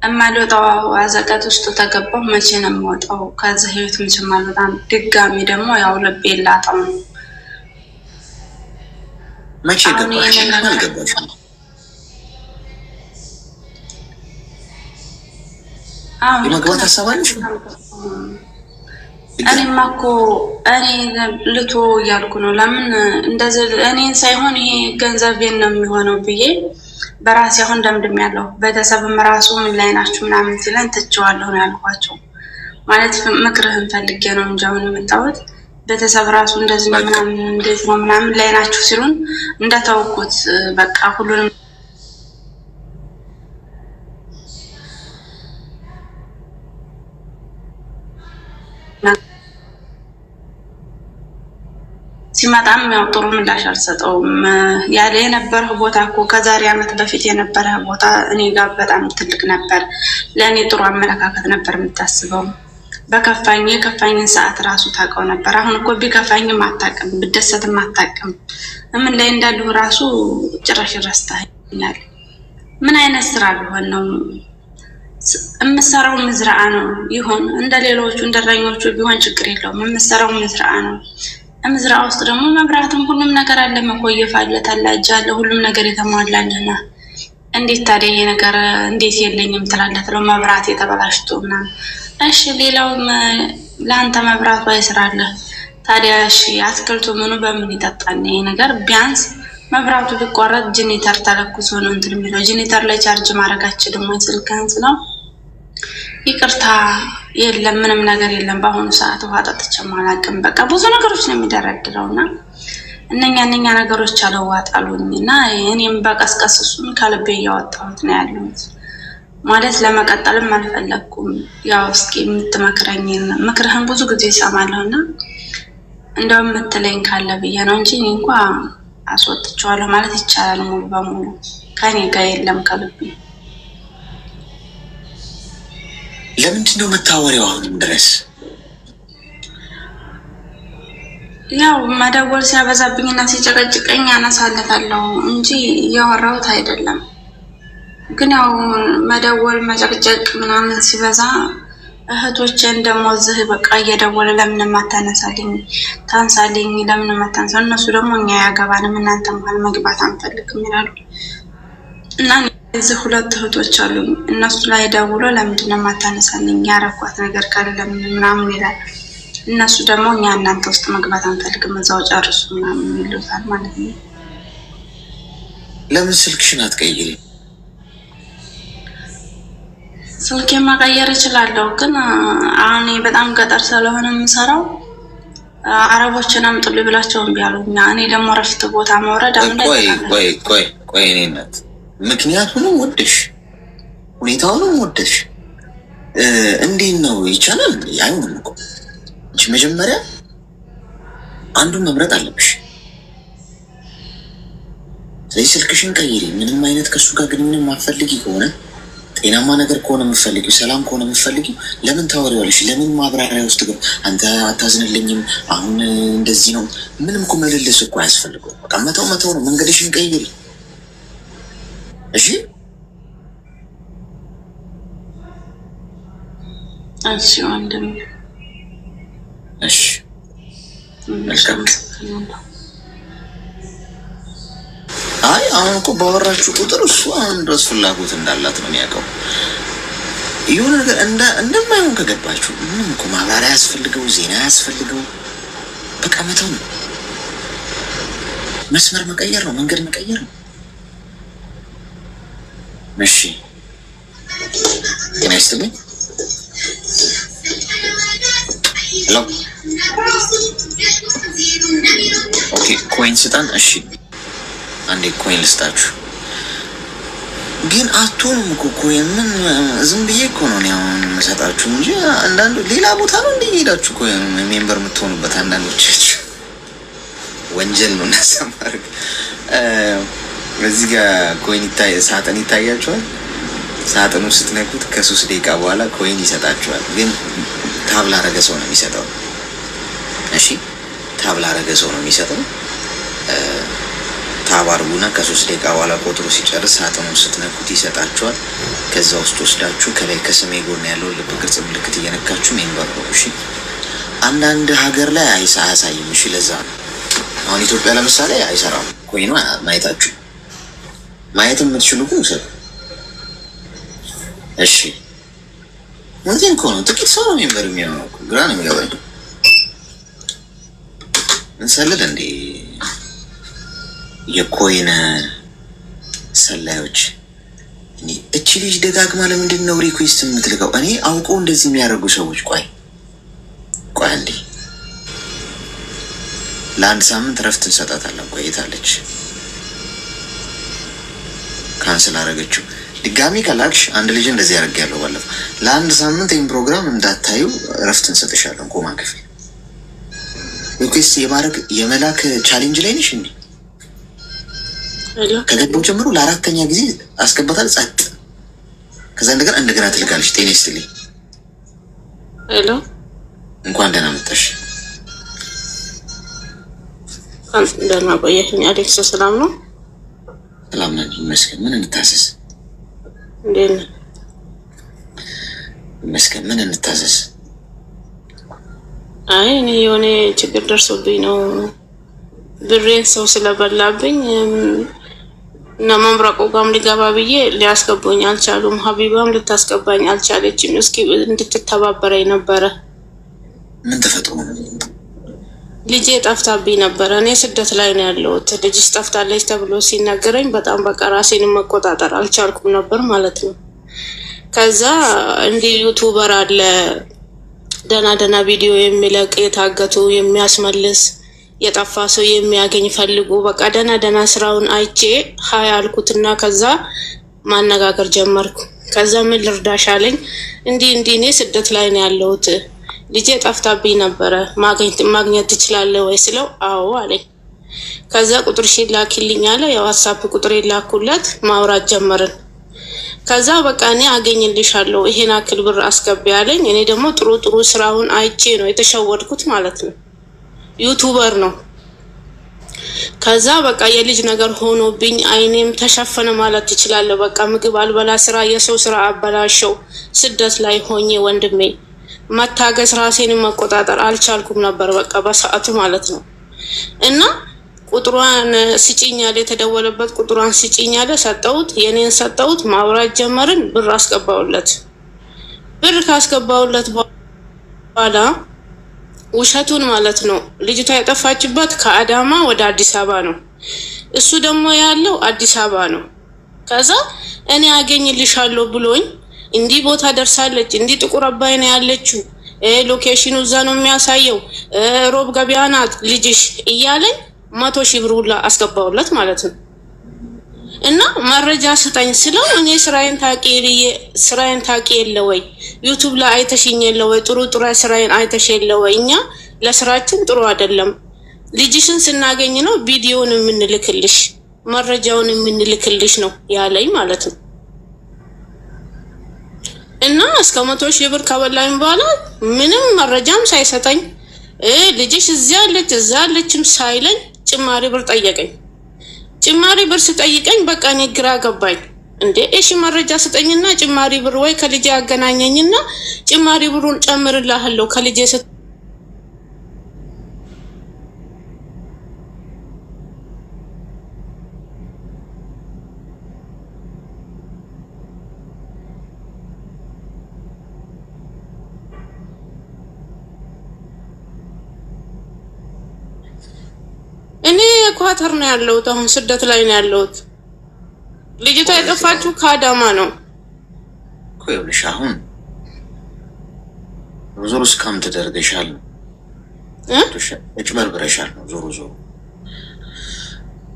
[SPEAKER 3] የማልወጣው አዘቀት ውስጥ ተገባሁ። መቼ ነው የምወጣው ከዚህ ህይወት? መቼም አልወጣም። ድጋሚ ደግሞ ያው ልቤ ላጣው ነው።
[SPEAKER 2] መቼ ገባሽ? አልገባሽ? የመግባት ሀሳብ አለሽ?
[SPEAKER 3] እኔማ እኮ እኔ ልቶ እያልኩ ነው። ለምን እንደዚህ እኔን ሳይሆን ይሄ ገንዘቤን ነው የሚሆነው ብዬ በራሴ አሁን ደምድሜያለሁ። ቤተሰብም ራሱ ምን ላይ ናችሁ ምናምን ሲለን ትቼዋለሁ ነው ያልኳቸው። ማለት ምክርህን ፈልጌ ነው እንጂ አሁን የመጣሁት ቤተሰብ ራሱ እንደዚህ ነው ምናምን እንዴት ነው ምናምን ላይ ናችሁ ሲሉን እንደተውኩት በቃ ሁሉንም ሲመጣም ያው ጥሩ ምላሽ አልሰጠውም። ያለ የነበረው ቦታ እኮ ከዛሬ ዓመት በፊት የነበረው ቦታ እኔ ጋር በጣም ትልቅ ነበር። ለእኔ ጥሩ አመለካከት ነበር የምታስበው። በከፋኝ የከፋኝን ሰዓት ራሱ ታውቀው ነበር። አሁን እኮ ቢከፋኝም አታውቅም፣ ብደሰትም አታውቅም። ምን ላይ እንዳለሁ ራሱ ጭራሽ ረስተኸኛል። ምን አይነት ስራ ቢሆን ነው የምሰራው? ምዝራአ ነው ይሁን እንደ ሌሎቹ እንደረኞቹ ቢሆን ችግር የለውም። የምሰራው ምዝራአ ነው። ምዝራአ ውስጥ ደግሞ መብራትም ሁሉም ነገር አለ፣ መኮየፍ አለ፣ ተላጃ አለ፣ ሁሉም ነገር የተሟላልና እንዴት ታዲያ ይሄ ነገር እንዴት የለኝም ትላለህ? ነው መብራት የተበላሽቶ ምናምን። እሺ ሌላውም ለአንተ መብራቱ አይስራለህ ታዲያ። እሺ አትክልቱ ምኑ በምን ይጠጣል? ይሄ ነገር ቢያንስ መብራቱ ቢቋረጥ ጄኔተር ተለኩሶ ነው እንትን የሚለው። ጄኔተር ላይ ቻርጅ ማድረጋችን ደግሞ ስልክህን ነው። ይቅርታ የለም ምንም ነገር የለም። በአሁኑ ሰዓት ውሃ ጠጥቼም አላውቅም። በቃ ብዙ ነገሮች ነው የሚደረድረውና እነኛ ነገሮች አለዋጣሉኝ እና እኔም በቀስቀስ እሱን ከልቤ እያወጣሁት ነው ያለሁት። ማለት ለመቀጠልም አልፈለኩም። ያው እስኪ የምትመክረኝ ምክርህን ብዙ ጊዜ እሰማለሁና እንደው የምትለኝ ካለ ብዬ ነው እንጂ እኔ እንኳን አስወጥቼዋለሁ ማለት ይቻላል። ሙሉ በሙሉ ከኔ ጋር የለም ከልብ።
[SPEAKER 2] ለምንድን ነው መታወሪያው አሁንም ድረስ?
[SPEAKER 3] ያው መደወል ሲያበዛብኝና ሲጨቀጭቀኝ አነሳለታለሁ እንጂ እያወራሁት አይደለም። ግን ያው መደወል መጨቅጨቅ ምናምን ሲበዛ እህቶቼን ደግሞ እዚህ በቃ እየደወለ ለምን ማታነሳልኝ ታንሳልኝ ለምን ማታንሳ፣ እነሱ ደግሞ እኛ ያገባንም እናንተ መሀል መግባት አንፈልግም ይላሉ። እና እዚህ ሁለት እህቶች አሉኝ። እነሱ ላይ ደውሎ ለምንድን ነው ማታነሳልኝ ያረኳት ነገር ካለ ለምን ምናምን ይላል። እነሱ ደግሞ እኛ እናንተ ውስጥ መግባት አንፈልግም እዛው ጨርሱ ምናምን ይሉታል ማለት ነው።
[SPEAKER 2] ለምን ስልክሽን አትቀይሪ?
[SPEAKER 3] ስልኬን መቀየር እችላለሁ፣ ግን አሁን በጣም ገጠር ስለሆነ የምሰራው አረቦችን አምጡልኝ ብላቸው እምቢ አሉኝ። እኔ ደግሞ ረፍት ቦታ መውረድ አሁን ላይ
[SPEAKER 2] ቆይ እኔ እናት ምክንያቱንም ወደሽ ሁኔታውንም ወደሽ እንዴት ነው ይቻላል? አይሆንም እኮ እንጂ መጀመሪያ አንዱን መምረጥ አለብሽ። ስለዚህ ስልክሽን ቀይሪ። ምንም አይነት ከሱ ጋር ግንኙነት ማፈልጊ ከሆነ ጤናማ ነገር ከሆነ የምፈልጊው ሰላም ከሆነ የምፈልጊው ለምን ታወሪዋለሽ? ለምን ማብራሪያ ውስጥ ግን አንተ አታዝንልኝም አሁን እንደዚህ ነው ምንም እኮ መልልስ እኮ አያስፈልገው። በቃ መተው ነው። መንገድሽን ቀይሪ እሺ?
[SPEAKER 3] እሺ ወንድም
[SPEAKER 2] እሺ መልካም። አይ አሁን እኮ ባወራችሁ ቁጥር እሱ አሁን ድረስ ፍላጎት እንዳላት ነው የሚያውቀው። የሆነ ነገር እንደማይሆን ከገባችሁ ምንም እኮ ማብራሪያ ያስፈልገው ዜና ያስፈልገው በቃ መተው ነው። መስመር መቀየር ነው፣ መንገድ መቀየር ነው። እሺ ጤና ይስጥልኝ። ሄሎ ኦኬ ኮይን ስጣን። እሺ አንዴ ኮይን ልስጣችሁ። ግን አትሆንም እኮ ኮይን ምን ዝም ብዬ እኮ ነው አሁን የምሰጣችሁ እንጂ አንዳንዱ ሌላ ቦታ ነው እንደ ሄዳችሁ ኮይን ሜምበር የምትሆኑበት አንዳንዶቻችሁ ወንጀል ነው እናሰማርግ። እዚህ ጋር ኮይን ሳጥን ይታያችኋል። ሳጥኑ ስትነኩት ከ3 ደቂቃ በኋላ ኮይን ይሰጣችኋል። ግን ታብላ አረገ ሰው ነው የሚሰጠው። እሺ ታብላ አረገ ሰው ነው የሚሰጠው። ታባርጉና ከ3 ደቂቃ በኋላ ቁጥሩ ሲጨርስ ሳጥኑን ስትነኩት ይሰጣችኋል። ከዛ ውስጥ ወስዳችሁ ከላይ ከሰሜ ጎን ያለው ልብ ቅርጽ ምልክት እየነካችሁ ሜምበር ነው። እሺ አንዳንድ ሀገር ላይ አያሳይም። እሺ ለዛ ነው አሁን ኢትዮጵያ ለምሳሌ አይሰራም ኮይኑ ማየታችሁ ማየት የምትችሉ ግን ውሰዱ። እሺ እንትን እኮ ነው ጥቂት ሰው ነው ሜምበር የሚሆነው። ግራ ነው የሚገባኝ። እንሰልል እንዴ የኮይን ሰላዮች። እቺ ልጅ ደጋግማ ለምንድን ነው ሪኩዌስት የምትልከው? እኔ አውቀው እንደዚህ የሚያደርጉ ሰዎች ቆይ እንዴ ለአንድ ሳምንት ረፍት እንሰጣታለን። ቆይታለች ካንስል አደረገችው። ድጋሚ ከላክሽ አንድ ልጅ እንደዚህ ያደርጋለሁ ባለፈው ለአንድ ሳምንት ይህን ፕሮግራም እንዳታዩ ረፍት እንሰጥሻለን። ኮማ ክፍል ሪኩዌስት የመላክ ቻሌንጅ ላይ ነሽ እንዴ? ከገባው ጀምሮ ለ4ኛ ጊዜ አስገባታል ጸጥ። ከዛ እንደገና ትልካለች። ጤና ይስጥልኝ።
[SPEAKER 4] ሄሎ
[SPEAKER 2] እንኳን ደህና መጣሽ።
[SPEAKER 4] ደህና ቆየሽኝ። አሌክስ ሰላም ነው?
[SPEAKER 2] ሰላም ነኝ ይመስገን። ምን እንታዘዝ?
[SPEAKER 4] እንዴት ነህ?
[SPEAKER 2] ይመስገን። ምን እንታዘዝ?
[SPEAKER 4] አይ እኔ የሆነ ችግር ደርሶብኝ ነው። ብሬን ሰው ስለበላብኝ እና መምረቁ ጋም ሊገባ ብዬ ሊያስገቡኝ አልቻሉም። ሀቢባም ልታስገባኝ አልቻለችም። እስኪ እንድትተባበረኝ ነበረ።
[SPEAKER 2] ምን ተፈጥሮ?
[SPEAKER 4] ልጄ ጠፍታብኝ ነበረ። እኔ ስደት ላይ ነው ያለሁት። ልጅሽ ጠፍታለች ተብሎ ሲነገረኝ በጣም በቃ ራሴን መቆጣጠር አልቻልኩም ነበር ማለት ነው። ከዛ እንዲህ ዩቱበር አለ ደና ቪዲዮ የሚለቅ የታገቱ የሚያስመልስ የጠፋ ሰው የሚያገኝ ፈልጉ በቃ ደና ስራውን አይቼ ሀያ አልኩትና ከዛ ማነጋገር ጀመርኩ። ከዛ ምን ልርዳሽ አለኝ። እንዲህ እኔ ስደት ላይ ነው ያለሁት፣ ልጄ ጠፍታብኝ ነበረ፣ ማግኘት ትችላለህ ወይ ስለው አዎ አለኝ። ከዛ ቁጥርሽን ላኪልኝ አለ። የዋትስአፕ ቁጥር ላኩለት፣ ማውራት ጀመርን። ከዛ በቃ እኔ አገኝልሻለሁ ይሄን አክል ብር አስገቢ አለኝ። እኔ ደግሞ ጥሩ ስራውን አይቼ ነው የተሸወድኩት ማለት ነው። ዩቱበር ነው። ከዛ በቃ የልጅ ነገር ሆኖብኝ አይኔም ተሸፈነ ማለት ትችላለህ። በቃ ምግብ አልበላ፣ ስራ የሰው ስራ አበላሸው። ስደት ላይ ሆኜ ወንድሜ መታገስ፣ ራሴን መቆጣጠር አልቻልኩም ነበር በቃ በሰዓቱ ማለት ነው። እና ቁጥሯን ስጪኛለ፣ የተደወለበት ቁጥሯን ስጪኛለ፣ ሰጠሁት፣ የኔን ሰጠሁት፣ ማውራት ጀመርን። ብር አስገባውለት። ብር ካስገባውለት በኋላ ውሸቱን ማለት ነው። ልጅቷ የጠፋችበት ከአዳማ ወደ አዲስ አበባ ነው። እሱ ደግሞ ያለው አዲስ አበባ ነው። ከዛ እኔ አገኝልሻለሁ ብሎኝ እንዲህ ቦታ ደርሳለች፣ እንዲህ ጥቁር አባይ ነው ያለችው፣ ሎኬሽኑ እዛ ነው የሚያሳየው፣ ሮብ ገበያ ናት ልጅሽ እያለኝ 100,000 ብር ሁላ አስገባውለት ማለት ነው። እና መረጃ ስጠኝ ስለው እኔ ስራዬን ታቂ የለ ወይ? ዩቱብ ላይ አይተሽኝ የለ ወይ? ጥሩ ስራዬን አይተሽ የለ ወይ? እኛ ለስራችን ጥሩ አይደለም፣ ልጅሽን ስናገኝ ነው ቪዲዮውን የምንልክልሽ፣ መረጃውን የምንልክልሽ ነው ያለኝ ማለት ነው። እና እስከ 100,000 ብር ከበላኝ በኋላ ምንም መረጃም ሳይሰጠኝ ልጅሽ እዚያ አለችም ሳይለኝ ጭማሪ ብር ጠየቀኝ። ጭማሪ ብር ስጠይቀኝ በቃ እኔ ግራ ገባኝ። እንዴ እሺ መረጃ ስጠኝና ጭማሪ ብር ወይ ከልጄ አገናኘኝና ጭማሪ ብሩን ጨምርልሃለሁ ከልጄ እኔ ኳተር ነው ያለሁት፣ አሁን ስደት ላይ ነው ያለሁት። ልጅቷ የጠፋችው ከአዳማ ነው።
[SPEAKER 2] ኮይልሽ አሁን ዞሮ ስካም ተደርገሻል ነው እጭበርብረሻል ነው። ዞሮ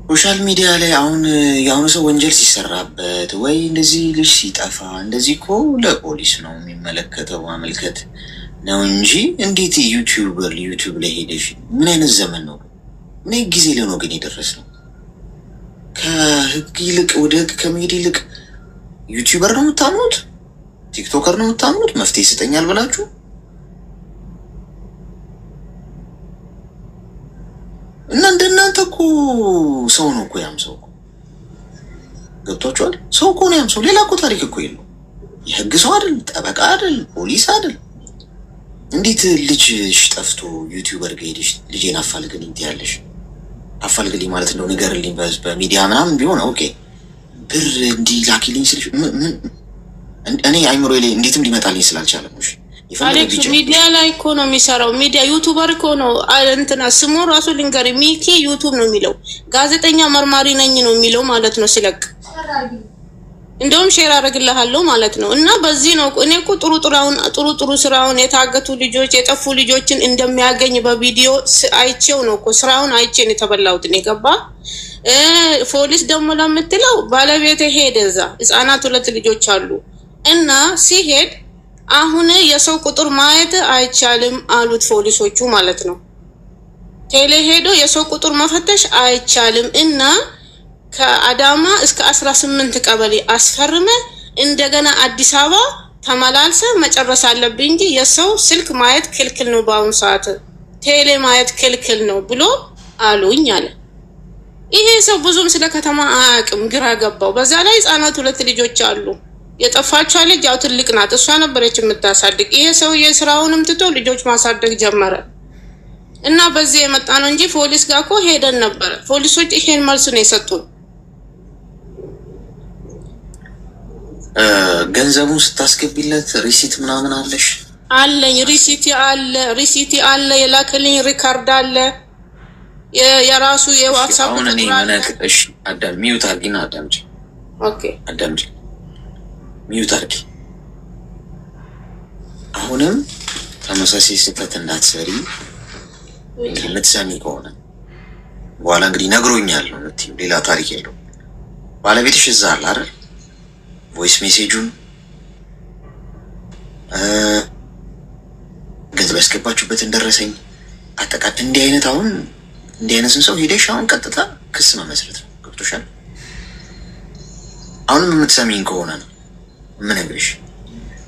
[SPEAKER 2] ሶሻል ሚዲያ ላይ አሁን የአሁኑ ሰው ወንጀል ሲሰራበት ወይ እንደዚህ ልጅ ሲጠፋ እንደዚህ እኮ ለፖሊስ ነው የሚመለከተው፣ ማመልከት ነው እንጂ እንዴት ዩቲዩብ ላይ ሄደሽ ምን አይነት ዘመን ነው? ምን ጊዜ ላይ ነው ግን የደረስነው? ከህግ ይልቅ ወደ ህግ ከመሄድ ይልቅ ዩቲዩበር ነው የምታምኑት፣ ቲክቶከር ነው የምታምኑት መፍትሄ ይሰጠኛል ብላችሁ። እና እንደናንተ እኮ ሰው ነው እኮ ያም ሰው እኮ ገብቷችኋል? ሰው እኮ ነው ያም ሰው። ሌላ እኮ ታሪክ እኮ የለው። የህግ ሰው አይደል፣ ጠበቃ አይደል፣ ፖሊስ አይደል። እንዴት ልጅሽ ጠፍቶ ዩቲዩበር ጋር ሄደሽ ልጄን አፋልግልኝ ትያለሽ? አፋልግልኝ ማለት ነው ንገርልኝ በሚዲያ ምናምን ቢሆን ኦኬ። ብር እንዲህ ላኪልኝ ስልሽ እኔ አይምሮ ላይ እንዴትም ሊመጣልኝ ስላልቻለም ነው።
[SPEAKER 4] አሌክስ ሚዲያ ላይ እኮ ነው የሚሰራው። ሚዲያ ዩቱበር እኮ ነው። እንትና ስሙ ራሱ ልንገር፣ ሚኪ ዩቱብ ነው የሚለው። ጋዜጠኛ መርማሪ ነኝ ነው የሚለው ማለት ነው ሲለቅ። እንደውም ሼር አደርግልሃለሁ ማለት ነው። እና በዚህ ነው እኔ እኮ ጥሩ ስራውን የታገቱ ልጆች የጠፉ ልጆችን እንደሚያገኝ በቪዲዮ አይቼው ነው እኮ ስራውን አይቼን የተበላሁት ነው። ገባ? ፖሊስ ደግሞ ለምትለው ባለቤት ሄደ እዛ ህፃናት 2 ልጆች አሉ። እና ሲሄድ አሁን የሰው ቁጥር ማየት አይቻልም አሉት ፖሊሶቹ ማለት ነው። ቴሌ ሄዶ የሰው ቁጥር መፈተሽ አይቻልም እና ከአዳማ እስከ 18 ቀበሌ አስፈርመ እንደገና አዲስ አበባ ተመላልሰ መጨረስ አለብኝ እንጂ የሰው ስልክ ማየት ክልክል ነው፣ በአሁኑ ሰዓት ቴሌ ማየት ክልክል ነው ብሎ አሉኝ አለ። ይሄ ሰው ብዙም ስለ ከተማ አያውቅም፣ ግራ ገባው። በዛ ላይ ህፃናት 2 ልጆች አሉ። የጠፋችው ልጅ ያው ትልቅ ናት፣ እሷ ነበረች የምታሳድግ። ይሄ ሰው የስራውንም ትቶ ልጆች ማሳደግ ጀመረ። እና በዚህ የመጣ ነው እንጂ ፖሊስ ጋር እኮ ሄደን ነበረ። ፖሊሶች ይሄን መልስ ነው የሰጡን።
[SPEAKER 2] ገንዘቡን ስታስገቢለት ሪሲት ምናምን አለሽ?
[SPEAKER 4] አለኝ፣ ሪሲቲ አለ፣ የላከልኝ ሪካርድ አለ፣ የራሱ የዋትስአፕ
[SPEAKER 2] አሁን እኔ እሺ፣ አዳም ሚዩት አድርጊና አዳምጪ።
[SPEAKER 4] ኦኬ
[SPEAKER 2] አዳምጪ፣ ሚዩት አድርጊ። አሁንም ተመሳሳይ ስህተት እንዳትሰሪ የምትሰሚ ከሆነ በኋላ እንግዲህ ነግሮኛል ነው የምትይው፣ ሌላ ታሪክ የለውም። ባለቤትሽ እዛ አለ አይደል? ቮይስ ሜሴጁን ገንዘብ ያስገባችሁበትን ደረሰኝ አጠቃላይ እንዲህ አይነት አሁን እንዲህ አይነትን ሰው ሄደሽ አሁን ቀጥታ ክስ መመስረት ነው። ገብቶሻል? አሁንም የምትሰሚኝ ከሆነ ነው የምነግርሽ።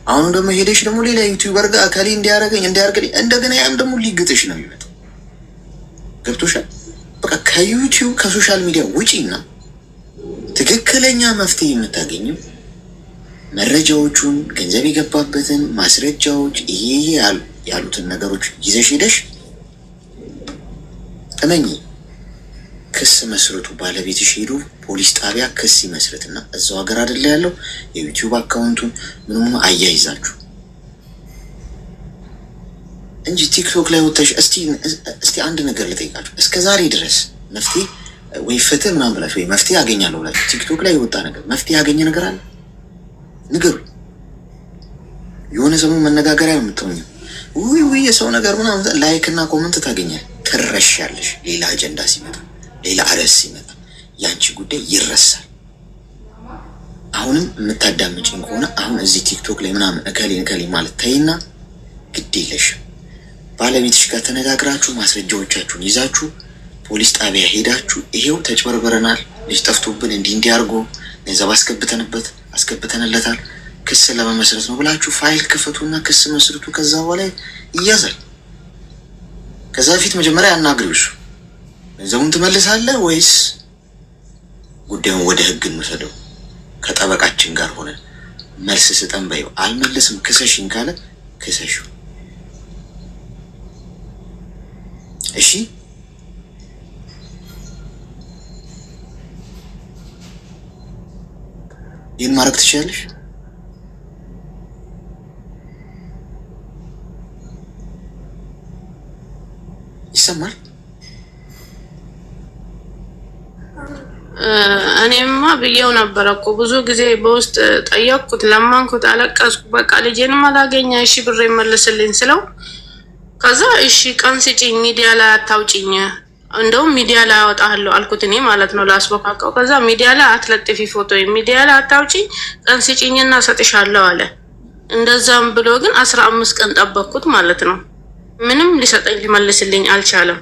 [SPEAKER 2] አሁንም ደግሞ ሄደሽ ደግሞ ሌላ ዩቲዩበር ጋር አካሌ እንዲያረገኝ እንዲያርግልኝ እንደገና ያም ደግሞ ሊግጥሽ ነው የሚመጣው። ገብቶሻል? በቃ ከዩቲዩብ ከሶሻል ሚዲያ ውጪና ትክክለኛ መፍትሄ የምታገኘው መረጃዎቹን ገንዘብ የገባበትን ማስረጃዎች ይሄ ያሉትን ነገሮች ይዘሽ ሄደሽ እመኚ ክስ መስርቱ። ባለቤትሽ ሄዱ ፖሊስ ጣቢያ ክስ ይመስርትና እዛው ሀገር አይደለ ያለው የዩቲዩብ አካውንቱን ምንም አያይዛችሁ እንጂ ቲክቶክ ላይ ወጥተሽ እስቲ አንድ ነገር ልጠይቃችሁ። እስከ ዛሬ ድረስ መፍትሄ ወይ ፍትህ ምናምን ብላችሁ ወይ መፍትሄ ያገኛለሁ ብላችሁ ቲክቶክ ላይ የወጣ ነገር መፍትሄ ያገኘ ነገር አለ? ንገሩ። የሆነ ሰሞን መነጋገሪያ የምትሆኝ ውይ የሰው ነገር ምናምን ላይክ እና ኮመንት ታገኛል። ትረሻለሽ። ሌላ አጀንዳ ሲመጣ ሌላ አረስ ሲመጣ ያንቺ ጉዳይ ይረሳል። አሁንም የምታዳምጪኝ ከሆነ አሁን እዚህ ቲክቶክ ላይ ምናምን እከሌ ማለት ተይና ግድ የለሽም። ባለቤትሽ ጋር ተነጋግራችሁ ማስረጃዎቻችሁን ይዛችሁ ፖሊስ ጣቢያ ሄዳችሁ ይሄው ተጭበርበረናል፣ ልጅ ጠፍቶብን እንዲያርጎ ገንዘብ አስገብተንለታል ክስ ለመመስረት ነው ብላችሁ ፋይል ክፈቱና ክስ መስርቱ። ከዛ በኋላ ይያዛል። ከዛ በፊት መጀመሪያ አናግሪው። እሱ ገንዘቡን ትመልሳለህ ወይስ ጉዳዩን ወደ ህግ እንውሰደው ከጠበቃችን ጋር ሆነን መልስ ስጠን በይው። አልመልስም ክሰሽኝ ካለ ክሰሽው። እሺ ይህን ማድረግ ትችላለሽ? ይሰማል?
[SPEAKER 4] እኔማ ብዬው ነበረ እኮ ብዙ ጊዜ በውስጥ ጠየቅኩት፣ ለማንኩት፣ አለቀስኩ። በቃ ልጄንም አላገኘ እሺ ብር ይመልስልኝ ስለው ከዛ እሺ ቀን ስጪኝ ሚዲያ ላይ አታውጪኝ፣ እንደውም ሚዲያ ላይ አወጣለሁ አልኩት እኔ ማለት ነው ላስቦካከው። ከዛ ሚዲያ ላይ አትለጥፊ ፎቶ ሚዲያ ላይ አታውጪ ቀን ስጪኝና ሰጥሻለሁ አለ። እንደዛም ብሎ ግን 15 ቀን ጠበቅኩት ማለት ነው። ምንም ሊሰጠኝ ሊመልስልኝ አልቻለም።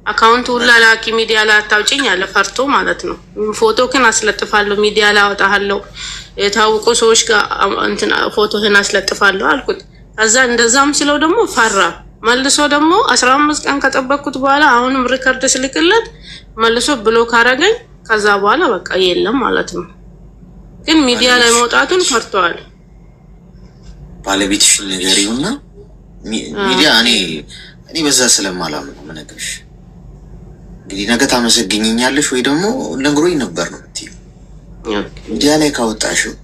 [SPEAKER 4] አካውንቱ ሁላ ላኪ ሚዲያ ላይ አታውጪኝ አለ ፈርቶ ማለት ነው። ፎቶ ግን አስለጥፋለሁ ሚዲያ ላይ አወጣለሁ የታወቁ ሰዎች ጋር እንትን ፎቶህን አስለጥፋለሁ አልኩት። ከዛ እንደዛም ሲለው ደግሞ ፈራ። መልሶ ደግሞ 15 ቀን ከጠበቅኩት በኋላ አሁንም ሪከርድ ስልክለት መልሶ ብሎክ አረገኝ። ከዛ በኋላ በቃ የለም ማለት ነው። ግን ሚዲያ ላይ መውጣቱን ፈርቷል።
[SPEAKER 2] ባለቤትሽ ንገሪውና ሚዲያ እኔ በዛ ስለማላምን ነው የምነግርሽ። እንግዲህ ነገ ታመሰግኝኛለሽ ወይ ደግሞ ነግሮኝ ነበር ነው የምትይው። ሚዲያ ላይ ካወጣሽው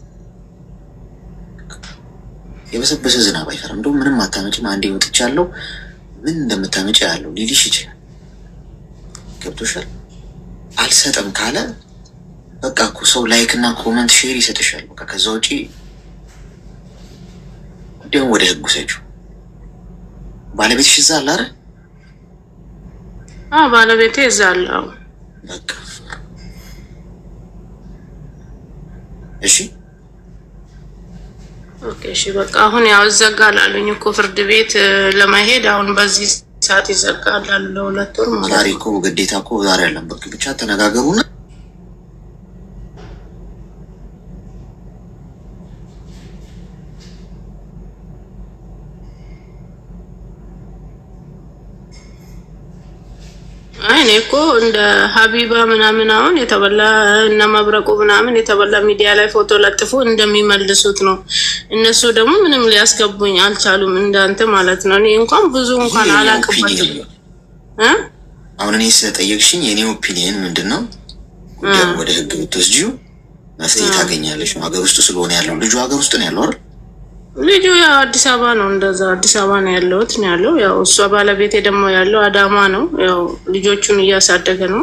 [SPEAKER 2] የበሰበሰ ዝናብ አይፈራም። እንደውም ምንም አታመጭም፣ አንዴ ወጥቻለሁ ምን እንደምታመጭ ያለው ሊልሽ ይችላል። ገብቶሻል? አልሰጥም ካለ በቃ እኮ ሰው ላይክ እና ኮመንት ሼር ይሰጥሻል። በቃ ከዛ ውጪ ጉዳዩን ወደ ህጉ ሰጪው። ባለቤትሽ እዛ አለ አይደል?
[SPEAKER 4] ባለቤቴ እዛ አለ።
[SPEAKER 2] በቃ እሺ
[SPEAKER 4] ኦኬ እሺ በቃ አሁን ያው ይዘጋል አሉኝ እኮ ፍርድ ቤት ለማሄድ አሁን በዚህ ሰዓት ይዘጋል አሉ ለሁለት ወር ማለት ነው።
[SPEAKER 2] ዛሬ እኮ ግዴታ እኮ ዛሬ አይደለም። በቃ ብቻ ተነጋገሩና
[SPEAKER 4] እኔ እኮ እንደ ሀቢባ ምናምን አሁን የተበላ እና መብረቁ ምናምን የተበላ ሚዲያ ላይ ፎቶ ለጥፎ እንደሚመልሱት ነው። እነሱ ደግሞ ምንም ሊያስገቡኝ አልቻሉም እንዳንተ ማለት ነው። እኔ እንኳን ብዙ እንኳን አላውቅበትም።
[SPEAKER 2] አሁን እኔ ስለጠየቅሽኝ የኔ ኦፒኒየን ምንድነው? ጉዳዩ ወደ ህግ ብትወስጂው መፍትሄ ታገኛለሽ። ሀገር ውስጥ ስለሆነ ያለው ልጁ ሀገር ውስጥ ነው ያለው አይደል?
[SPEAKER 4] ልጁ ያው አዲስ አበባ ነው፣ እንደዛ አዲስ አበባ ነው ያለው። ያው እሷ ባለቤቴ ደግሞ ያለው አዳማ ነው። ያው ልጆቹን እያሳደገ ነው።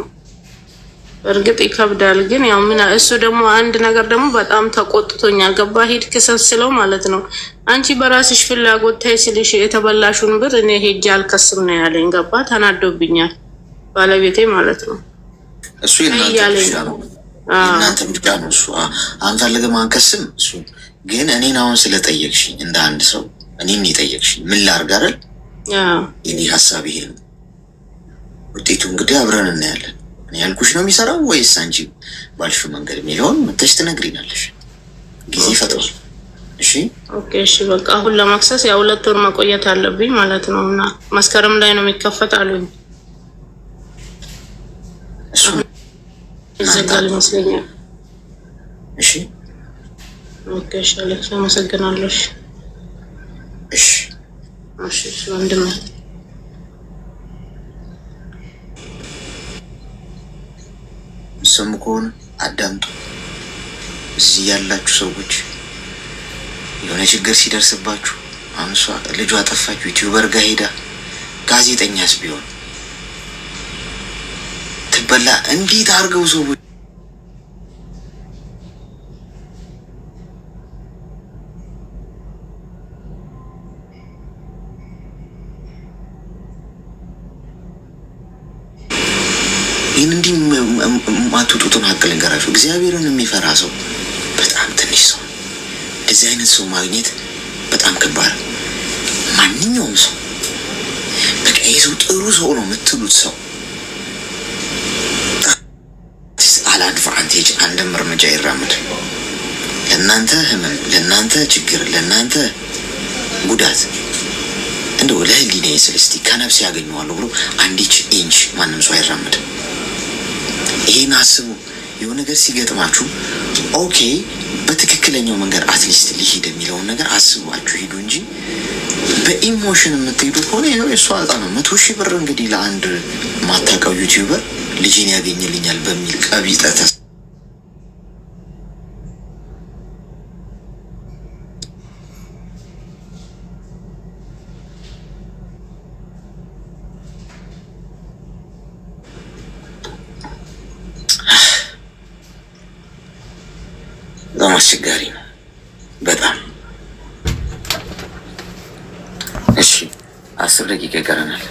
[SPEAKER 4] እርግጥ ይከብዳል፣ ግን ያው ምን እሱ ደግሞ አንድ ነገር ደግሞ በጣም ተቆጥቶኛል። ገባ ሂድ ከሰስለው ማለት ነው። አንቺ በራስሽ ፍላጎት ታይስልሽ የተበላሹን ብር እኔ ሄጄ አልከስም ነው ያለኝ። ገባ ተናዶብኛል ባለቤቴ ማለት ነው።
[SPEAKER 2] እሱ የእናንተ ብቻ ነው። እሱ አንፈልግም አንከስም። እሱ ግን እኔን አሁን ስለጠየቅሽኝ እንደ አንድ ሰው እኔን የጠየቅሽኝ ምን ላድርግ አይደል? የኔ ሀሳብ ይሄ ነው። ውጤቱ እንግዲህ አብረን እናያለን። እኔ ያልኩሽ ነው የሚሰራው ወይስ አንቺ ባልሽው መንገድ የሚለውን መተሽ ትነግሪናለሽ። ጊዜ ፈጥሯል። እሺ
[SPEAKER 4] ኦኬ እሺ በቃ አሁን ለማክሰስ ያው 2 ወር መቆየት አለብኝ ማለት ነው እና መስከረም ላይ ነው የሚከፈት አሉኝ።
[SPEAKER 2] እሱ
[SPEAKER 4] ይዘጋል ይመስለኛል።
[SPEAKER 2] እሺ
[SPEAKER 4] ኦኬ እሺ አሌክስ አመሰግናለሁ።
[SPEAKER 2] እሺ
[SPEAKER 4] እሺ ወንድሜ
[SPEAKER 2] ስሙ ከሆነ አዳምጡ። እዚህ ያላችሁ ሰዎች የሆነ ችግር ሲደርስባችሁ አምሷ ልጇ አጠፋች ዩቲዩበር ጋር ሄዳ ጋዜጠኛስ ቢሆን ትበላ እንዴት አድርገው ሰዎች ይህን እንዲህ ማትወጡትን ሀቅ ልንገራችሁ። እግዚአብሔርን የሚፈራ ሰው በጣም ትንሽ ሰው። እንደዚህ አይነት ሰው ማግኘት በጣም ከባድ። ማንኛውም ሰው በቃ ይህ ሰው ጥሩ ሰው ነው የምትሉት ሰው አድቫንቴጅ አንድም እርምጃ ይራምድ። ለእናንተ ህመም፣ ለእናንተ ችግር፣ ለእናንተ ጉዳት እንደው ለህሊና ስል እስቲ ከነፍስ ያገኘዋለሁ ብሎ አንዲች ኢንች ማንም ሰው አይራምድም። ይሄን አስቡ። የሆነ ነገር ሲገጥማችሁ ኦኬ በትክክለኛው መንገድ አትሊስት ሊሄድ የሚለውን ነገር አስባችሁ ሂዱ እንጂ በኢሞሽን የምትሄዱ ከሆነ ይኸው የእሷ ዕጣ ነው። 100,000 ብር እንግዲህ ለአንድ ማታውቀው ዩቲዩበር ልጅን ያገኝልኛል በሚል ቀቢጸ ተስፋ በጣም አስቸጋሪ ነው። በጣም እሺ 10 ደቂቃ ይቀረናል።